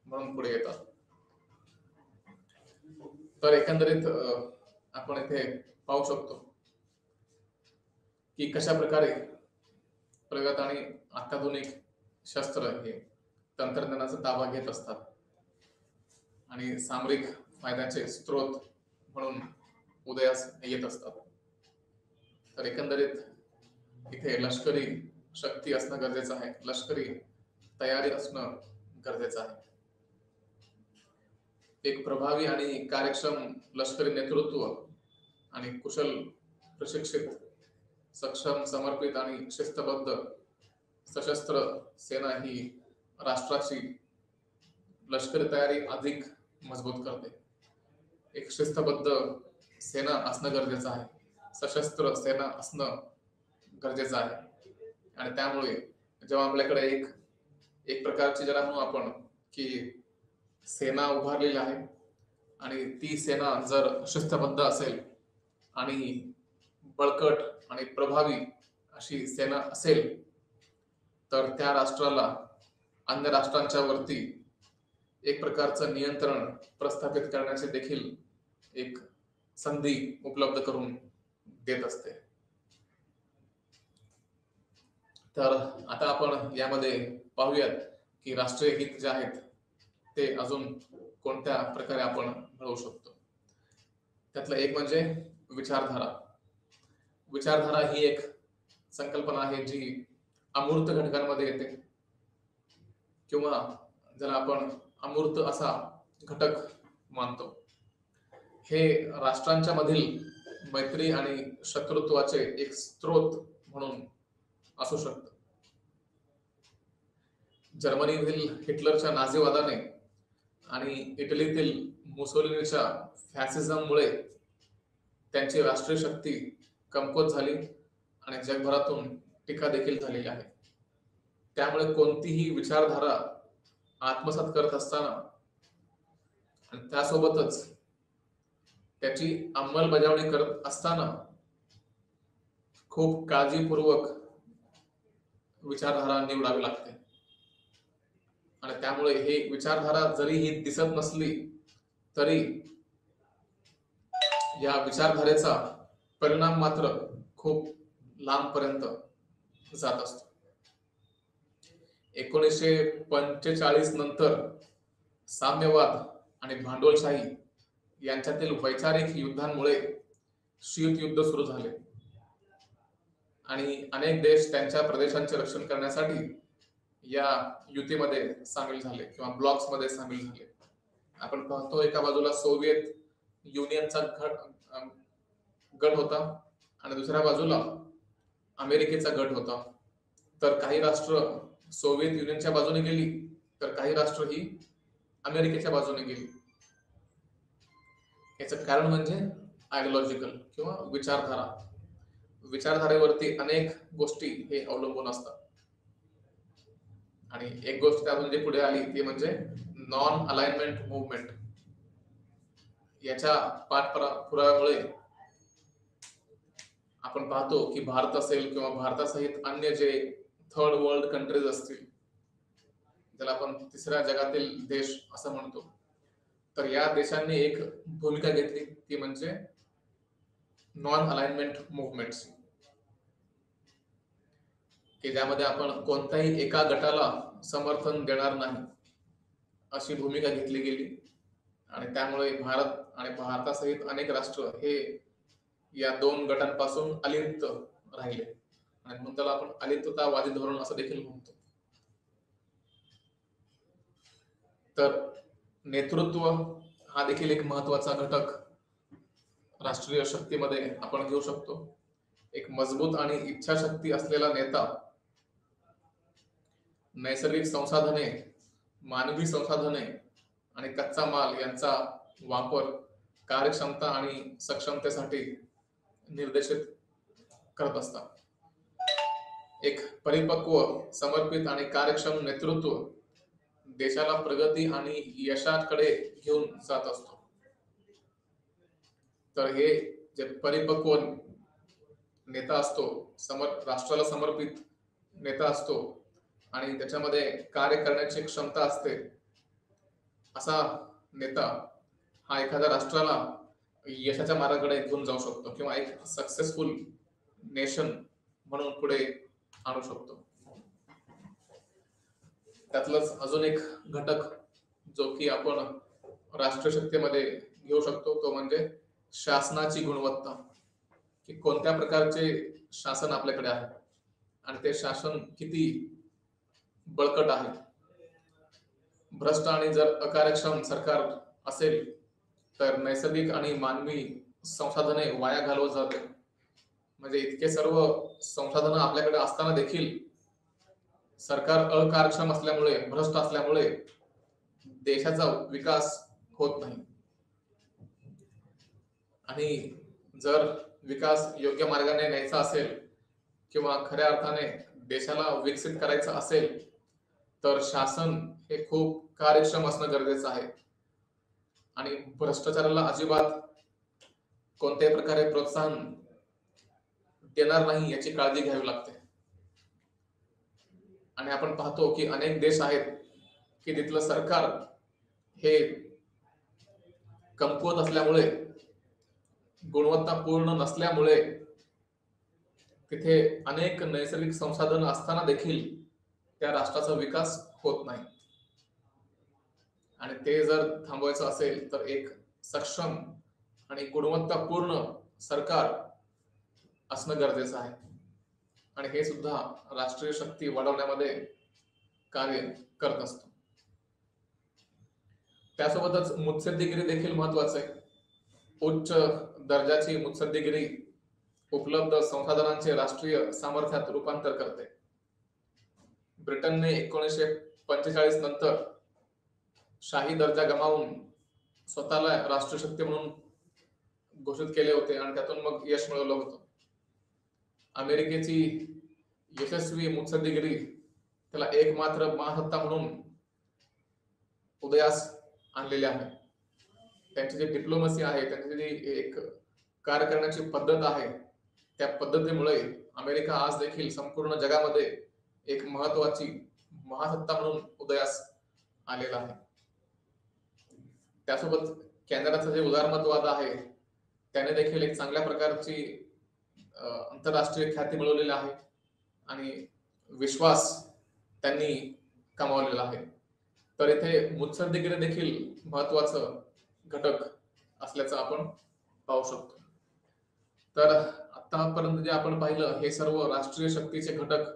म्हणून पुढे येतात. तर एकंदरीत आपण इथे पाहू शकतो की कशा प्रकारे प्रगत आणि अत्याधुनिक शस्त्र हे तंत्रज्ञानाचा ताबा घेत असतात आणि सामरिक फायद्याचे स्रोत म्हणून उदयास येत असतात. तर एकंदरीत इथे लष्करी शक्ती असणं गरजेचं आहे, लष्करी तयारी असणं गरजेचं आहे. एक प्रभावी आणि कार्यक्षम लष्करी नेतृत्व आणि कुशल प्रशिक्षित सक्षम समर्पित आणि शिस्तबद्ध सशस्त्र सेना ही राष्ट्राची लष्करी तयारी अधिक मजबूत करते. एक शिस्तबद्ध सेना असणं गरजेचं आहे, सशस्त्र सेना असणं गरजेचं आहे. आणि त्यामुळे जेव्हा आपल्याकडे एक प्रकारची ज्याला म्हणू आपण की सेना उभारलेली आहे आणि ती सेना जर शिस्तबद्ध असेल आणि बळकट आणि प्रभावी अशी सेना असेल तर त्या राष्ट्राला अन्य राष्ट्रांच्या वरती एक प्रकारचं नियंत्रण प्रस्थापित करण्याचे देखील एक संधी उपलब्ध करून देत असते. तर आता आपण यामध्ये पाहूयात की राष्ट्रीय हित जे आहेत ते अजून कोणत्या प्रकारे आपण मिळवू शकतो. त्यातलं एक म्हणजे विचारधारा. विचारधारा ही एक संकल्पना आहे जी अमूर्त घटकांमध्ये येते किंवा ज्याला आपण अमूर्त असा घटक मानतो. हे राष्ट्रांच्या मधील मैत्री आणि शत्रुत्वाचे एक स्रोत म्हणून असू शकतं. जर्मनीतील हिटलरच्या नाझीवादाने आणि इटलीतील मुसोलिनीच्या फॅसिझममुळे त्यांची राष्ट्रीय शक्ती कमकुवत झाली आणि जगभरातून टीका देखील झालेली आहे. त्यामुळे कोणतीही विचारधारा आत्मसात करत असताना आणि त्यासोबतच त्याची अंमलबजावणी करत असताना खूप काळजीपूर्वक विचारधारा निवडावी लागते. आणि त्यामुळे हे विचारधारा जरी ही दिसत नसली तरी या विचारधारेचा परिणाम मात्र खूप लांबपर्यंत जात असतो. 1945 नंतर साम्यवाद आणि भांडवलशाही यांच्यातील वैचारिक युद्धांमुळे शीत युद्ध सुरू झाले आणि अनेक देश त्यांच्या प्रदेशांचे रक्षण करण्यासाठी या युतीमध्ये सामील झाले किंवा ब्लॉक्स मध्ये सामील झाले. आपण पाहतो एका बाजूला सोव्हिएत युनियनचा गट होता आणि दुसऱ्या बाजूला अमेरिकेचा गट होता. तर काही राष्ट्र सोव्हिएत युनियनच्या बाजूने गेली तर काही राष्ट्र ही अमेरिकेच्या बाजूने गेली. याचं कारण म्हणजे आयडिओलॉजिकल किंवा विचारधारा. विचारधारेवरती अनेक गोष्टी हे अवलंबून असतात. आणि एक गोष्ट त्यातून जी पुढे आली ती म्हणजे नॉन अलाइनमेंट मुवमेंट. याच्या पाठपुराव्यामुळे आपण पाहतो की भारत असेल किंवा भारतासहित अन्य जे थर्ड वर्ल्ड कंट्रीज असतील, ज्याला आपण तिसऱ्या जगातील देश असं म्हणतो, तर या देशांनी एक भूमिका घेतली ती म्हणजे नॉन अलाइनमेंट मुवमेंट्स, की ज्यामध्ये आपण कोणत्याही एका गटाला समर्थन देणार नाही अशी भूमिका घेतली गेली. आणि त्यामुळे भारत आणि भारतासहित अनेक राष्ट्र हे या दोन गटांपासून अलिप्त राहिले आणि म्हणून त्याला आपण अलिप्ततावादी धोरण असं देखील म्हणतो. तर नेतृत्व हा देखील एक महत्वाचा घटक राष्ट्रीय शक्तीमध्ये आपण घेऊ शकतो. एक मजबूत आणि इच्छाशक्ती असलेला नेता नैसर्गिक संसाधने, मानवी संसाधने आणि कच्चा माल यांचा वापर कार्यक्षमता आणि सक्षमतेसाठी निर्देशित करत असतात. एक परिपक्व, समर्पित आणि कार्यक्षम नेतृत्व देशाला प्रगती आणि यशाकडे घेऊन जात असतो. तर हे जे परिपक्व नेता असतो, राष्ट्राला समर्पित नेता असतो आणि त्याच्यामध्ये कार्य करण्याची क्षमता असते, असा नेता हा एखाद्या राष्ट्राला यशाच्या मार्गाकडे घेऊन जाऊ शकतो किंवा एक सक्सेसफुल नेशन म्हणून पुढे आणू शकतो. त्यातलंच अजून एक घटक जो की आपण राष्ट्रीय शक्तीमध्ये घेऊ शकतो तो म्हणजे शासनाची गुणवत्ता, की कोणत्या प्रकारचे शासन आपल्याकडे आहे आणि ते शासन किती बळकट आहे. भ्रष्ट आणि जर अकार्यक्षम सरकार असेल तर नैसर्गिक आणि मानवी संसाधने वाया घालवत जाते. म्हणजे इतके सर्व संसाधनं आपल्याकडे असताना देखील सरकार अकार्यक्षम असल्यामुळे, भ्रष्ट असल्यामुळे देशाचा विकास होत नाही. आणि जर विकास योग्य मार्गाने न्यायचा असेल किंवा खऱ्या अर्थाने देशाला विकसित करायचं असेल तर शासन हे खूप कार्यक्षम असणं गरजेचं आहे आणि भ्रष्टाचाराला अजिबात कोणत्याही प्रकारे प्रोत्साहन देणार नाही याची काळजी घ्यावी लागते. आणि आपण पाहतो की अनेक देश आहेत की तिथलं सरकार हे कमकुवत असल्यामुळे, गुणवत्तापूर्ण नसल्यामुळे तिथे अनेक नैसर्गिक संसाधन असताना देखील त्या राष्ट्राचा विकास होत नाही. आणि ते जर थांबवायचं असेल तर एक सक्षम आणि गुणवत्तापूर्ण सरकार असणं गरजेचं आहे आणि हे सुद्धा राष्ट्रीय शक्ती वाढवण्यामध्ये कार्य करत असतो. त्यासोबतच मुत्सद्देगिरी देखील महत्वाचं आहे. उच्च दर्जाची मुत्सद्देगिरी उपलब्ध संसाधनांचे राष्ट्रीय सामर्थ्यात रूपांतर करते. ब्रिटनने 1945 नंतर शाही दर्जा गमावून स्वतःला राष्ट्रशक्ती म्हणून घोषित केले होते आणि त्यातून मग यश मिळवलं होतं. अमेरिकेची यशस्वी मुत्सद्देगिरी त्याला एकमात्र महासत्ता म्हणून उदयास आणलेले आहे. त्यांची जी डिप्लोमसी आहे, त्यांची जी एक कार्य करण्याची पद्धत आहे, त्या पद्धतीमुळे अमेरिका आज देखील संपूर्ण जगामध्ये एक महत्वाची महासत्ता म्हणून उदयास आलेला आहे. त्यासोबत कॅनडाचं जे उदारमतवाद आहे त्याने देखील एक चांगल्या प्रकारची आंतरराष्ट्रीय ख्याती मिळवलेली आहे आणि विश्वास त्यांनी कमावलेला आहे. तर इथे मुत्सद्देगिरी देखील महत्वाचं घटक असल्याचं आपण पाहू शकतो. तर आतापर्यंत जे आपण पाहिलं हे सर्व राष्ट्रीय शक्तीचे घटक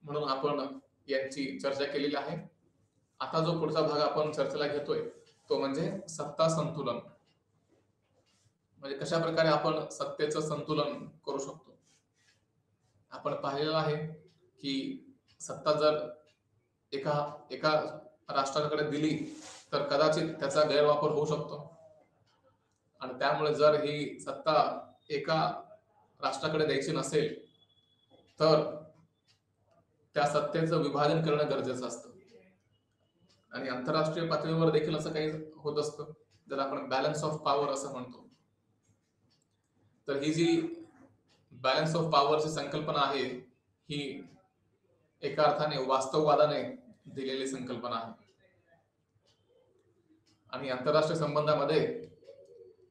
म्हणून आपण यांची चर्चा केलेली आहे. आता जो पुढचा भाग आपण चर्चेला घेतोय तो म्हणजे सत्ता संतुलन. म्हणजे कशा प्रकारे आपण सत्तेचं संतुलन करू शकतो. आपण पाहिलेलं आहे की सत्ता जर एका राष्ट्राकडे दिली तर कदाचित त्याचा गैरवापर होऊ शकतो आणि त्यामुळे जर ही सत्ता एका राष्ट्राकडे द्यायची नसेल तर त्या सत्तेचं विभाजन करणं गरजेचं असतं. आणि आंतरराष्ट्रीय पातळीवर देखील असं काही होत असतं, जर आपण बॅलन्स ऑफ पॉवर असं म्हणतो. तर ही जी बॅलन्स ऑफ पॉवरची संकल्पना आहे ही एका अर्थाने वास्तववादाने दिलेली संकल्पना आहे. आणि आंतरराष्ट्रीय संबंधामध्ये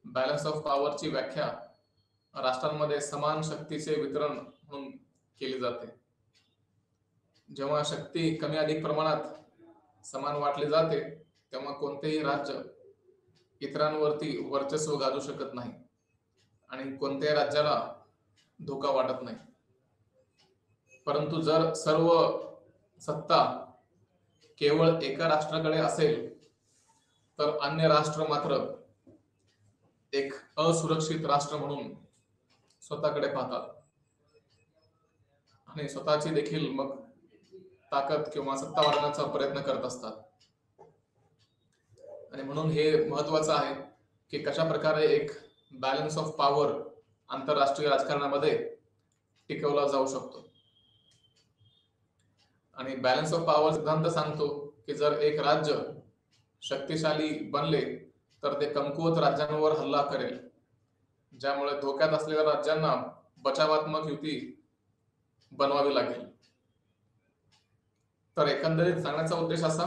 बॅलन्स ऑफ पॉवरची व्याख्या राष्ट्रांमध्ये समान शक्तीचे वितरण म्हणून केली जाते. जेव्हा शक्ती कमी अधिक प्रमाणात समान वाटली जाते तेव्हा कोणतेही राज्य इतरांवरती वर्चस्व गाजवू शकत नाही आणि कोणत्याही राज्याला धोका वाटत नाही. परंतु जर सर्व सत्ता केवळ एका राष्ट्राकडे असेल तर अन्य राष्ट्र मात्र एक असुरक्षित राष्ट्र म्हणून स्वतःकडे पाहतात आणि स्वतःची देखील मग ताकद किंवा सत्ता वाढवण्याचा प्रयत्न करत असतात. आणि म्हणून हे महत्वाचं आहे की कशा प्रकारे एक बॅलन्स ऑफ पॉवर आंतरराष्ट्रीय राजकारणामध्ये टिकवला जाऊ शकतो. आणि बॅलन्स ऑफ पॉवर सिद्धांत सांगतो की जर एक राज्य शक्तिशाली बनले तर ते कमकुवत राज्यांवर हल्ला करेल, ज्यामुळे धोक्यात असलेल्या राज्यांना बचावात्मक युती बनवावी लागेल. तर एकंदरीत सांगण्याचा उद्देश असा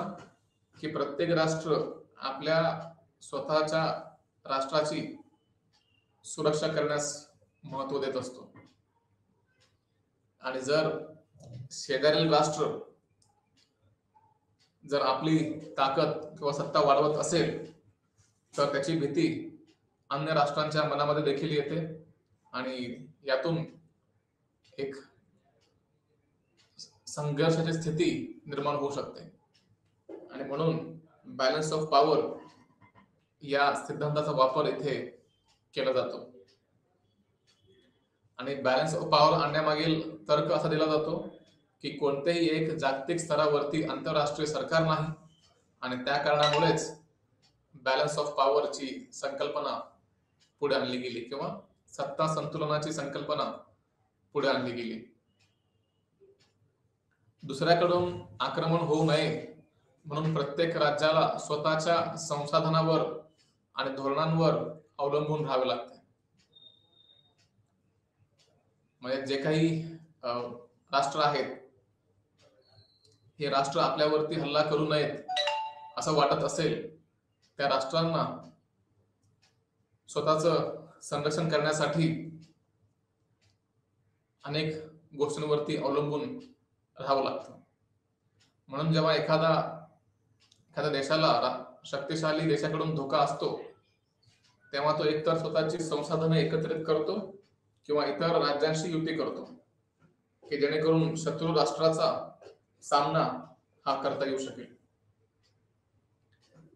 की प्रत्येक राष्ट्र आपल्या स्वतःच्या राष्ट्राची सुरक्षा करण्यास महत्व देत असतो. आणि जर शेजारील राष्ट्र जर आपली ताकद किंवा सत्ता वाढवत असेल तर त्याची भीती अन्य राष्ट्रांच्या मनामध्ये देखील येते आणि यातून एक संघर्षाची स्थिती निर्माण होऊ शकते. आणि म्हणून बॅलन्स ऑफ पॉवर या सिद्धांताचा वापर इथे केला जातो. आणि बॅलन्स ऑफ पॉवर आणण्यामागील तर्क असा दिला जातो की कोणतेही एक जागतिक स्तरावरती आंतरराष्ट्रीय सरकार नाही आणि त्या कारणामुळेच बॅलन्स ऑफ पॉवरची संकल्पना पुढे आणली गेली किंवा सत्ता संतुलनाची संकल्पना पुढे आणली गेली. दुसऱ्याकडून आक्रमण होऊ नये म्हणून प्रत्येक राज्याला स्वतःच्या संसाधनावर आणि धोरणांवर अवलंबून राहावे लागते. म्हणजे जे काही राष्ट्र आहेत हे राष्ट्र आपल्यावरती हल्ला करू नयेत असं वाटत असेल त्या राष्ट्रांना स्वतःचं संरक्षण करण्यासाठी अनेक गोष्टींवरती अवलंबून राहावं लागतं. म्हणून जेव्हा एखाद्या देशाला शक्तिशाली देशाकडून धोका असतो तेव्हा तो एकतर स्वतःची संसाधने एकत्रित करतो किंवा इतर राज्यांशी युती करतो की जेणेकरून शत्रू राष्ट्राचा सामना हा करता येऊ शकेल.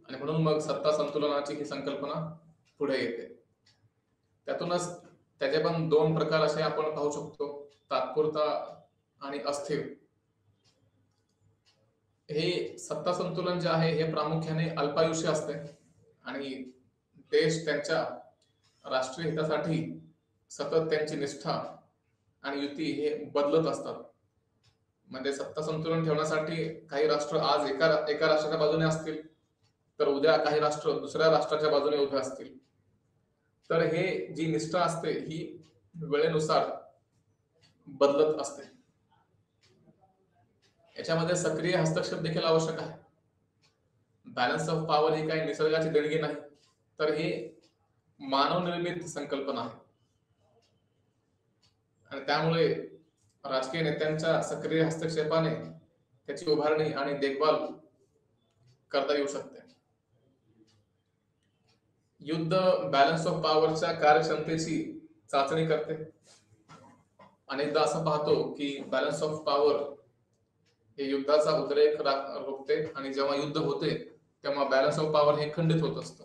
आणि म्हणून मग सत्ता संतुलनाची ही संकल्पना पुढे येते. त्यातूनच त्याचे पण दोन प्रकार असे आपण पाहू शकतो, तात्पुरता आणि अस्थिर. हे सत्ता संतुलन जे आहे हे प्रामुख्याने अल्पायुष्य असते आणि देश त्यांच्या राष्ट्रीय हितासाठी सतत त्यांची निष्ठा आणि युती हे बदलत असतात. म्हणजे सत्ता संतुलन ठेवण्यासाठी काही राष्ट्र आज एका राष्ट्राच्या बाजूने असतील तर उद्या काही राष्ट्र दुसऱ्या राष्ट्राच्या बाजूने उभे असतील. तर हे जी निष्ठा असते ही वेळेनुसार बदलत असते. याच्यामध्ये सक्रिय हस्तक्षेप देखील आवश्यक आहे. बॅलन्स ऑफ पॉवर ही काही निसर्गाची देणगी नाही तर ही मानवनिर्मित संकल्पना आहे आणि त्यामुळे राजकीय नेत्यांच्या सक्रिय हस्तक्षेपाने त्याची उभारणी आणि देखभाल करता येऊ शकते. युद्ध बॅलन्स ऑफ पॉवरच्या कार्यक्षमतेची चाचणी करते. अनेकदा असं पाहतो की बॅलन्स ऑफ पॉवर हे युद्धाचा उद्रेक रोखते आणि जेव्हा युद्ध होते तेव्हा बॅलन्स ऑफ पॉवर हे खंडित होत असतं.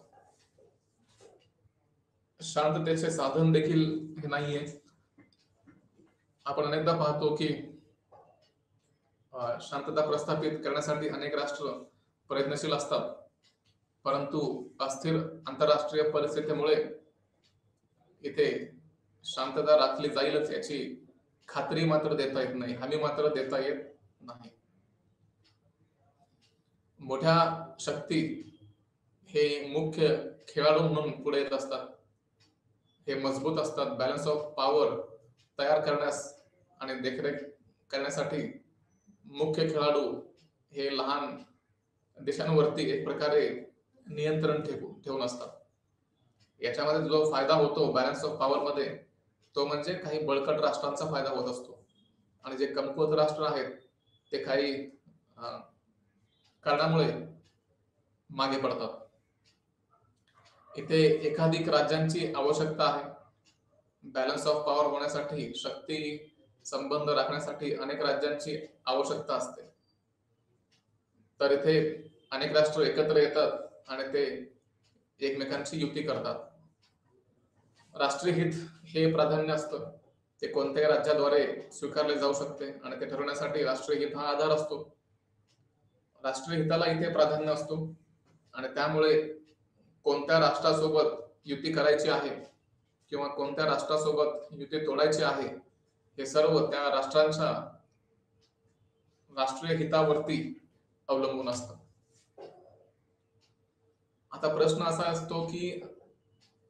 शांततेचे साधन देखील हे नाहीये. आपण अनेकदा पाहतो की शांतता प्रस्थापित करण्यासाठी अनेक राष्ट्र प्रयत्नशील असतात, परंतु अस्थिर आंतरराष्ट्रीय परिस्थितीमुळे इथे शांतता राखली जाईलच याची खात्री मात्र देता येत नाही, हमी मात्र देता येत नाही. मोठ्या शक्ती हे मुख्य खेळाडू म्हणून पुढे येत असतात. हे मजबूत असतात. बॅलन्स ऑफ पॉवर तयार करण्यास आणि देखरेख करण्यासाठी मुख्य खेळाडू हे लहान देशांवरती एक प्रकारे नियंत्रण ठेवून असतात. याच्यामध्ये जो फायदा होतो बॅलन्स ऑफ पॉवर मध्ये तो म्हणजे काही बळकट राष्ट्रांचा फायदा होत असतो आणि जे कमकुवत राष्ट्र आहेत ते काही कारणामुळे मागे पडतात. इथे एकाधिक राज्यांची आवश्यकता आहे. बॅलन्स ऑफ पॉवर होण्यासाठी शक्ती संबंध राखण्यासाठी अनेक राज्यांची आवश्यकता असते. तर इथे अनेक राष्ट्र एकत्र येतात आणि ते एकमेकांची युती करतात. राष्ट्रीय हित हे प्राधान्य असतं, ते कोणत्याही राज्याद्वारे स्वीकारले जाऊ शकते आणि ते ठरवण्यासाठी राष्ट्रीय हित हा आधार असतो. राष्ट्रीय हिताला इथे प्राधान्य असतो आणि त्यामुळे कोणत्या राष्ट्रासोबत युती करायची आहे किंवा कोणत्या राष्ट्रासोबत युती तोडायची आहे हे सर्व त्या राष्ट्रांच्या राष्ट्रीय हितावरती अवलंबून असतं. आता प्रश्न असा असतो की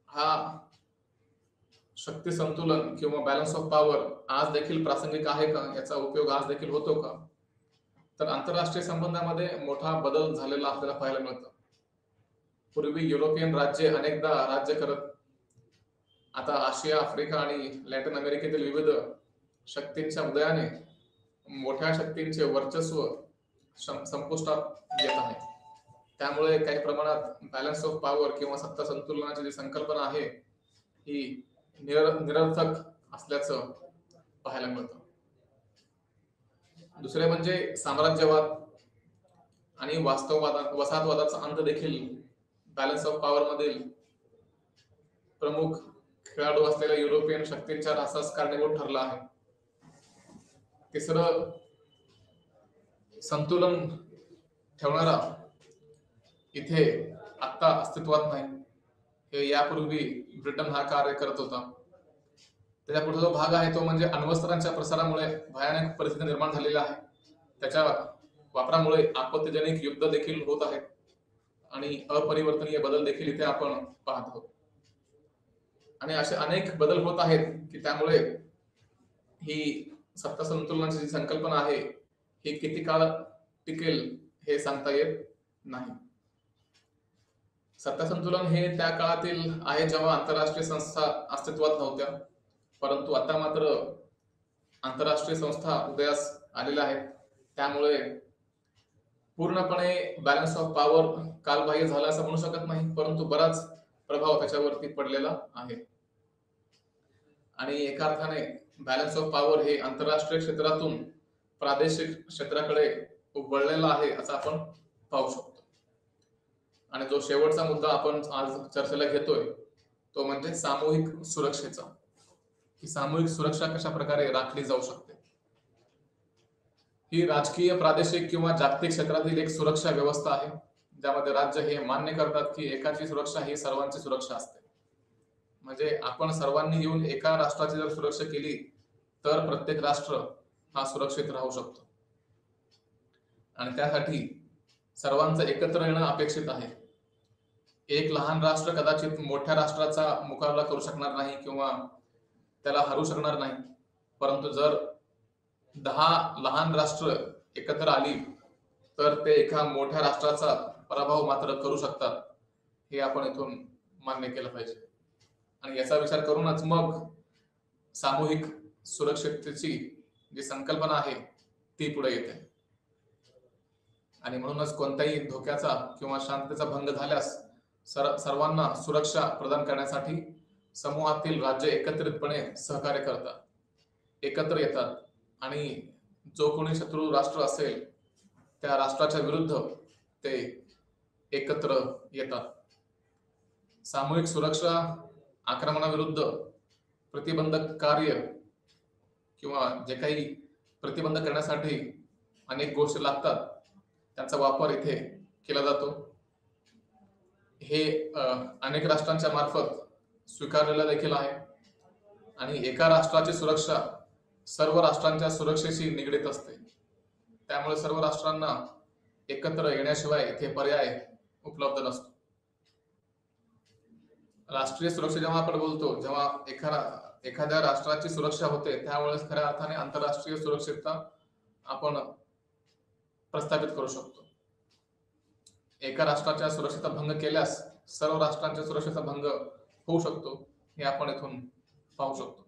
हा शक्ती संतुलन किंवा बॅलन्स ऑफ पॉवर आज देखील प्रासंगिक आहे का, याचा उपयोग आज देखील होतो का? तर आंतरराष्ट्रीय संबंधामध्ये मोठा बदल झालेला आपल्याला पाहायला मिळतो. पूर्वी युरोपियन राज्ये अनेकदा राज्य करत, आता आशिया, आफ्रिका आणि लॅटिन अमेरिकेतील विविध शक्तींच्या उदयाने मोठ्या शक्तींचे वर्चस्व संपुष्टात येत आहे. त्यामुळे काही प्रमाणात बॅलन्स ऑफ पॉवर किंवा सत्ता संतुलनाची जी संकल्पना आहे ही निरर्थक असल्याचं पाहायला मिळतं. दुसरे म्हणजे साम्राज्यवाद आणि वसाहतवादाचा अंत देखील बॅलन्स ऑफ पॉवर मधील प्रमुख खेळाडू असलेल्या युरोपियन शक्तींच्या ऱ्हासास कारणीभूत ठरला आहे. तिसरं, संतुलन ठेवणारा इथे आता अस्तित्वात नाही. हे यापूर्वी ब्रिटन हा कार्य करत होता. त्याच्या पुढे जो भाग आहे तो म्हणजे अण्वस्त्रांच्या प्रसारामुळे भयानक परिस्थिती निर्माण झालेली आहे. त्याच्या वापरामुळे आपत्तीजनक युद्ध देखील होत आहेत आणि अपरिवर्तनीय बदल देखील इथे आपण पाहतो. आणि असे अनेक बदल होत आहेत की त्यामुळे ही सत्ता संतुलनाची जी संकल्पना आहे ही किती काळ टिकेल हे सांगता येत नाही. सत्ता संतुलन हे त्या काळातील आहे जेव्हा आंतरराष्ट्रीय संस्था अस्तित्वात नव्हत्या, परंतु आता मात्र आंतरराष्ट्रीय संस्था उदयास आलेल्या आहेत. त्यामुळे पूर्णपणे बॅलन्स ऑफ पॉवर कालबाह्य झाला असं म्हणू शकत नाही, परंतु बराच प्रभाव त्याच्यावरती पडलेला आहे. आणि एका अर्थाने बॅलन्स ऑफ पॉवर हे आंतरराष्ट्रीय क्षेत्रातून प्रादेशिक क्षेत्राकडे वळलेला आहे असं आपण पाहू शकतो. आणि जो शेवटचा मुद्दा आपण आज चर्चेला घेतोय तो म्हणजे सामूहिक सुरक्षेचा, की सामूहिक सुरक्षा कशा प्रकारे राखली जाऊ शकते. ही राजकीय, प्रादेशिक किंवा जागतिक क्षेत्रातील एक सुरक्षा व्यवस्था आहे ज्यामध्ये राज्य हे मान्य करतात की एकाची सुरक्षा ही सर्वांची सुरक्षा असते. म्हणजे आपण सर्वांनी येऊन एका राष्ट्राची जर सुरक्षा केली तर प्रत्येक राष्ट्र हा सुरक्षित राहू शकतो. आणि त्यासाठी सर्वांचं एकत्र येणं अपेक्षित आहे. एक लहान राष्ट्र कदाचित मोठ्या राष्ट्राचा मुकाबला करू शकणार नाही किंवा त्याला हरवू शकणार नाही, परंतु जर 10 लहान राष्ट्र एकत्र आली तर ते एका मोठ्या राष्ट्राचा पराभव मात्र करू शकतात. हे आपण इथून मान्य केलं पाहिजे. आणि याचा विचार करूनच मग सामूहिक सुरक्षिततेची जी संकल्पना आहे ती पुढे येते. आणि म्हणूनच कोणत्याही धोक्याचा किंवा शांततेचा भंग झाल्यास सर्वांना सुरक्षा प्रदान करण्यासाठी समूहातील राज्य एकत्रितपणे सहकार्य करतात, एकत्र येतात आणि जो कोणी शत्रू राष्ट्र असेल त्या राष्ट्राच्या विरुद्ध ते एकत्र येतात. सामूहिक सुरक्षा आक्रमणाविरुद्ध प्रतिबंधक कार्य किंवा जे काही प्रतिबंध करण्यासाठी अनेक गोष्टी लागतात त्यांचा वापर इथे केला जातो. हे अनेक राष्ट्रांच्या मार्फत स्वीकारलेलं देखील आहे. आणि एका राष्ट्राची सुरक्षा सर्व राष्ट्रांच्या सुरक्षेशी निगडीत असते. त्यामुळे सर्व राष्ट्रांना एकत्र येण्याशिवाय इथे पर्याय उपलब्ध नसतो. राष्ट्रीय सुरक्षा जेव्हा आपण बोलतो, जेव्हा एखाद्या राष्ट्राची सुरक्षा होते त्यावेळेस खऱ्या अर्थाने आंतरराष्ट्रीय सुरक्षितता आपण प्रस्थापित करू शकतो. एका राष्ट्राच्या सुरक्षेचा भंग केल्यास सर्व राष्ट्रांच्या सुरक्षेचा भंग होऊ शकतो हे आपण इथून पाहू शकतो.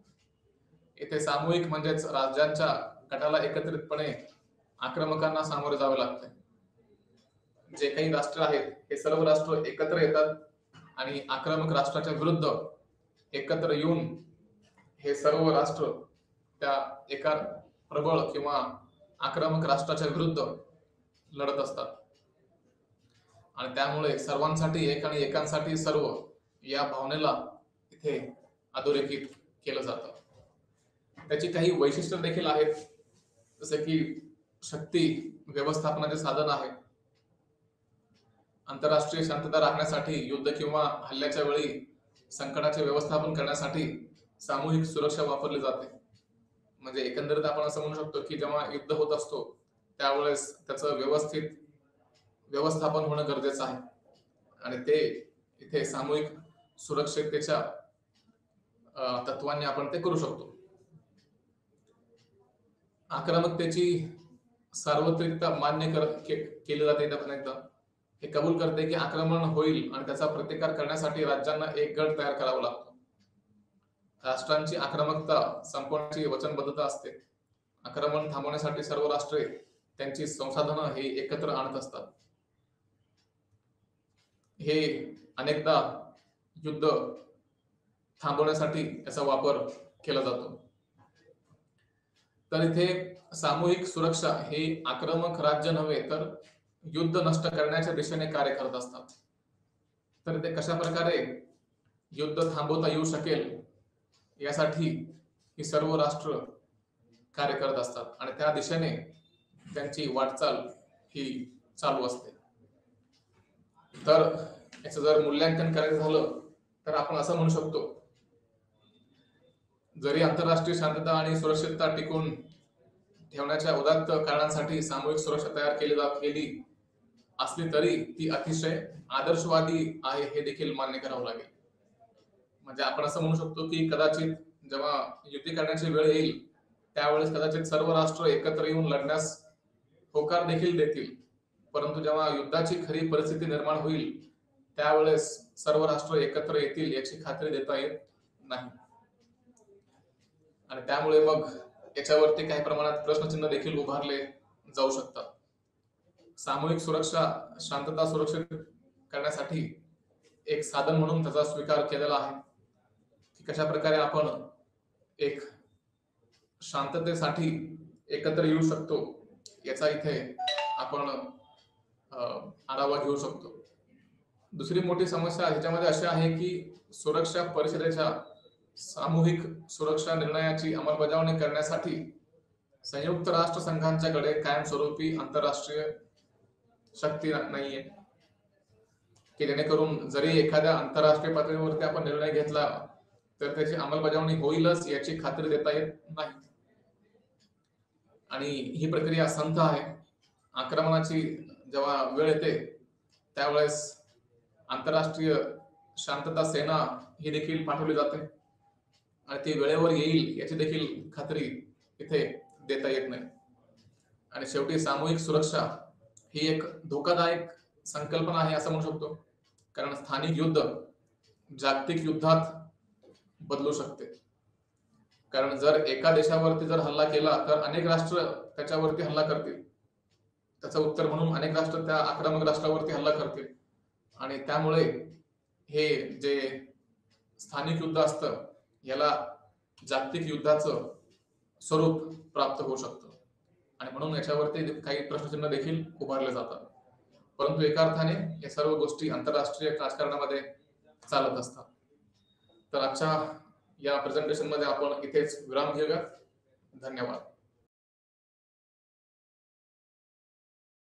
येथे सामूहिक म्हणजेच राज्यांच्या गटाला एकत्रितपणे आक्रमकांना सामोरे जावे लागते. जे काही राष्ट्र आहेत हे सर्व राष्ट्र एकत्र येतात आणि आक्रमक राष्ट्राच्या विरुद्ध एकत्र येऊन हे सर्व राष्ट्र त्या एका प्रबळ किंवा आक्रमक राष्ट्राच्या विरुद्ध लढत असतात. आणि त्यामुळे सर्वांसाठी एक आणि एकांसाठी सर्व या भावनेला इथे अधोरेखित केलं जातं. त्याची काही वैशिष्ट्य देखील आहेत, जसे की शक्ती व्यवस्थापनाचे साधन आहे. आंतरराष्ट्रीय शांतता राखण्यासाठी, युद्ध किंवा हल्ल्याच्या वेळी संकटाचे व्यवस्थापन करण्यासाठी सामूहिक सुरक्षा वापरली जाते. म्हणजे एकंदरीत आपण असं म्हणू शकतो की जेव्हा युद्ध होत असतो त्यावेळेस त्याचं व्यवस्थित व्यवस्थापन होणं गरजेचं आहे, आणि ते इथे सामूहिक सुरक्षिततेच्या तत्वांनी आपण ते करू शकतो. आक्रमकतेची सार्वत्रिकता केली जाते. एकदा हे कबूल करते की आक्रमण होईल आणि त्याचा प्रतिकार करण्यासाठी राज्यांना एक गट तयार करावा लागतो. राष्ट्रांची आक्रमकता संपवण्याची वचनबद्धता असते. आक्रमण थांबवण्यासाठी सर्व राष्ट्रे त्यांची संसाधनं हे एकत्र आणत असतात. हे अनेकदा युद्ध थांबवण्यासाठी याचा वापर केला जातो. तर इथे सामूहिक सुरक्षा हे आक्रमक राज्य नव्हे तर युद्ध नष्ट करण्याच्या दिशेने कार्य करत असतात. तर ते कशा प्रकारे युद्ध थांबवता येऊ शकेल यासाठी ही सर्व राष्ट्र कार्य करत असतात आणि त्या दिशेने त्यांची वाटचाल ही चालू असते. तर याचं जर मूल्यांकन करायचं झालं तर आपण असं म्हणू शकतो, जरी आंतरराष्ट्रीय शांतता आणि सुरक्षितता टिकून ठेवण्याच्या उदात्त कारणांसाठी सामूहिक सुरक्षा तयार केली असली तरी ती अतिशय आदर्शवादी आहे हे देखील मान्य करावं लागेल. म्हणजे आपण असं म्हणू शकतो की कदाचित जेव्हा युती करण्याची वेळ येईल त्यावेळेस कदाचित सर्व राष्ट्र एकत्र येऊन लढण्यास होकार देखील देतील, परंतु जेव्हा युद्धाची खरी परिस्थिती निर्माण होईल त्यावेळेस सर्व राष्ट्र एकत्र येतील याची खात्री देता येत नाही. आणि त्यामुळे मग याच्यावरती काही प्रमाणात प्रश्नचिन्ह देखील उभारले जाऊ शकतात. सामूहिक सुरक्षा शांतता सुरक्षित करण्यासाठी एक साधन म्हणून त्याचा स्वीकार केलेला आहे की कशा प्रकारे आपण एक शांततेसाठी एकत्र येऊ शकतो याचा इथे आपण आढावा घेऊ शकतो. दुसरी मोठी समस्या ह्याच्यामध्ये अशी आहे की सुरक्षा परिषदेच्या सामूहिक सुरक्षा निर्णयाची अंमलबजावणी करण्यासाठी संयुक्त राष्ट्र संघांच्याकडे कायमस्वरूपी आंतरराष्ट्रीय शक्ती नाहीये की जेणेकरून जरी एखाद्या आंतरराष्ट्रीय पातळीवरती आपण निर्णय घेतला तर त्याची अंमलबजावणी होईलच याची खात्री देता येत नाही. आणि ही प्रक्रिया संथ आहे. आक्रमणाची जेव्हा वेळ येते त्यावेळेस आंतरराष्ट्रीय शांतता सेना ही देखील पाठवली जाते आणि ती वेळेवर येईल याची देखील खात्री इथे देता येत नाही. आणि शेवटी सामूहिक सुरक्षा ही एक धोकादायक संकल्पना आहे असं म्हणू शकतो, कारण स्थानिक युद्ध जागतिक युद्धात बदलू शकते. कारण जर एका देशावरती जर हल्ला केला तर अनेक राष्ट्र त्याच्यावरती हल्ला करतील. त्याचं उत्तर म्हणून अनेक राष्ट्र त्या आक्रमक राष्ट्रावरती हल्ला करतील आणि त्यामुळे हे जे स्थानिक युद्ध असतं याला जागतिक युद्धाचं स्वरूप प्राप्त होऊ शकतं. आणि म्हणून याच्यावरती काही प्रश्नचिन्ह देखील उभारले जातात. परंतु एका अर्थाने या सर्व गोष्टी आंतरराष्ट्रीय राजकारणामध्ये चालत असतात. तर आजच्या या प्रेझेंटेशन मध्ये आपण इथेच विराम घेऊया. धन्यवाद.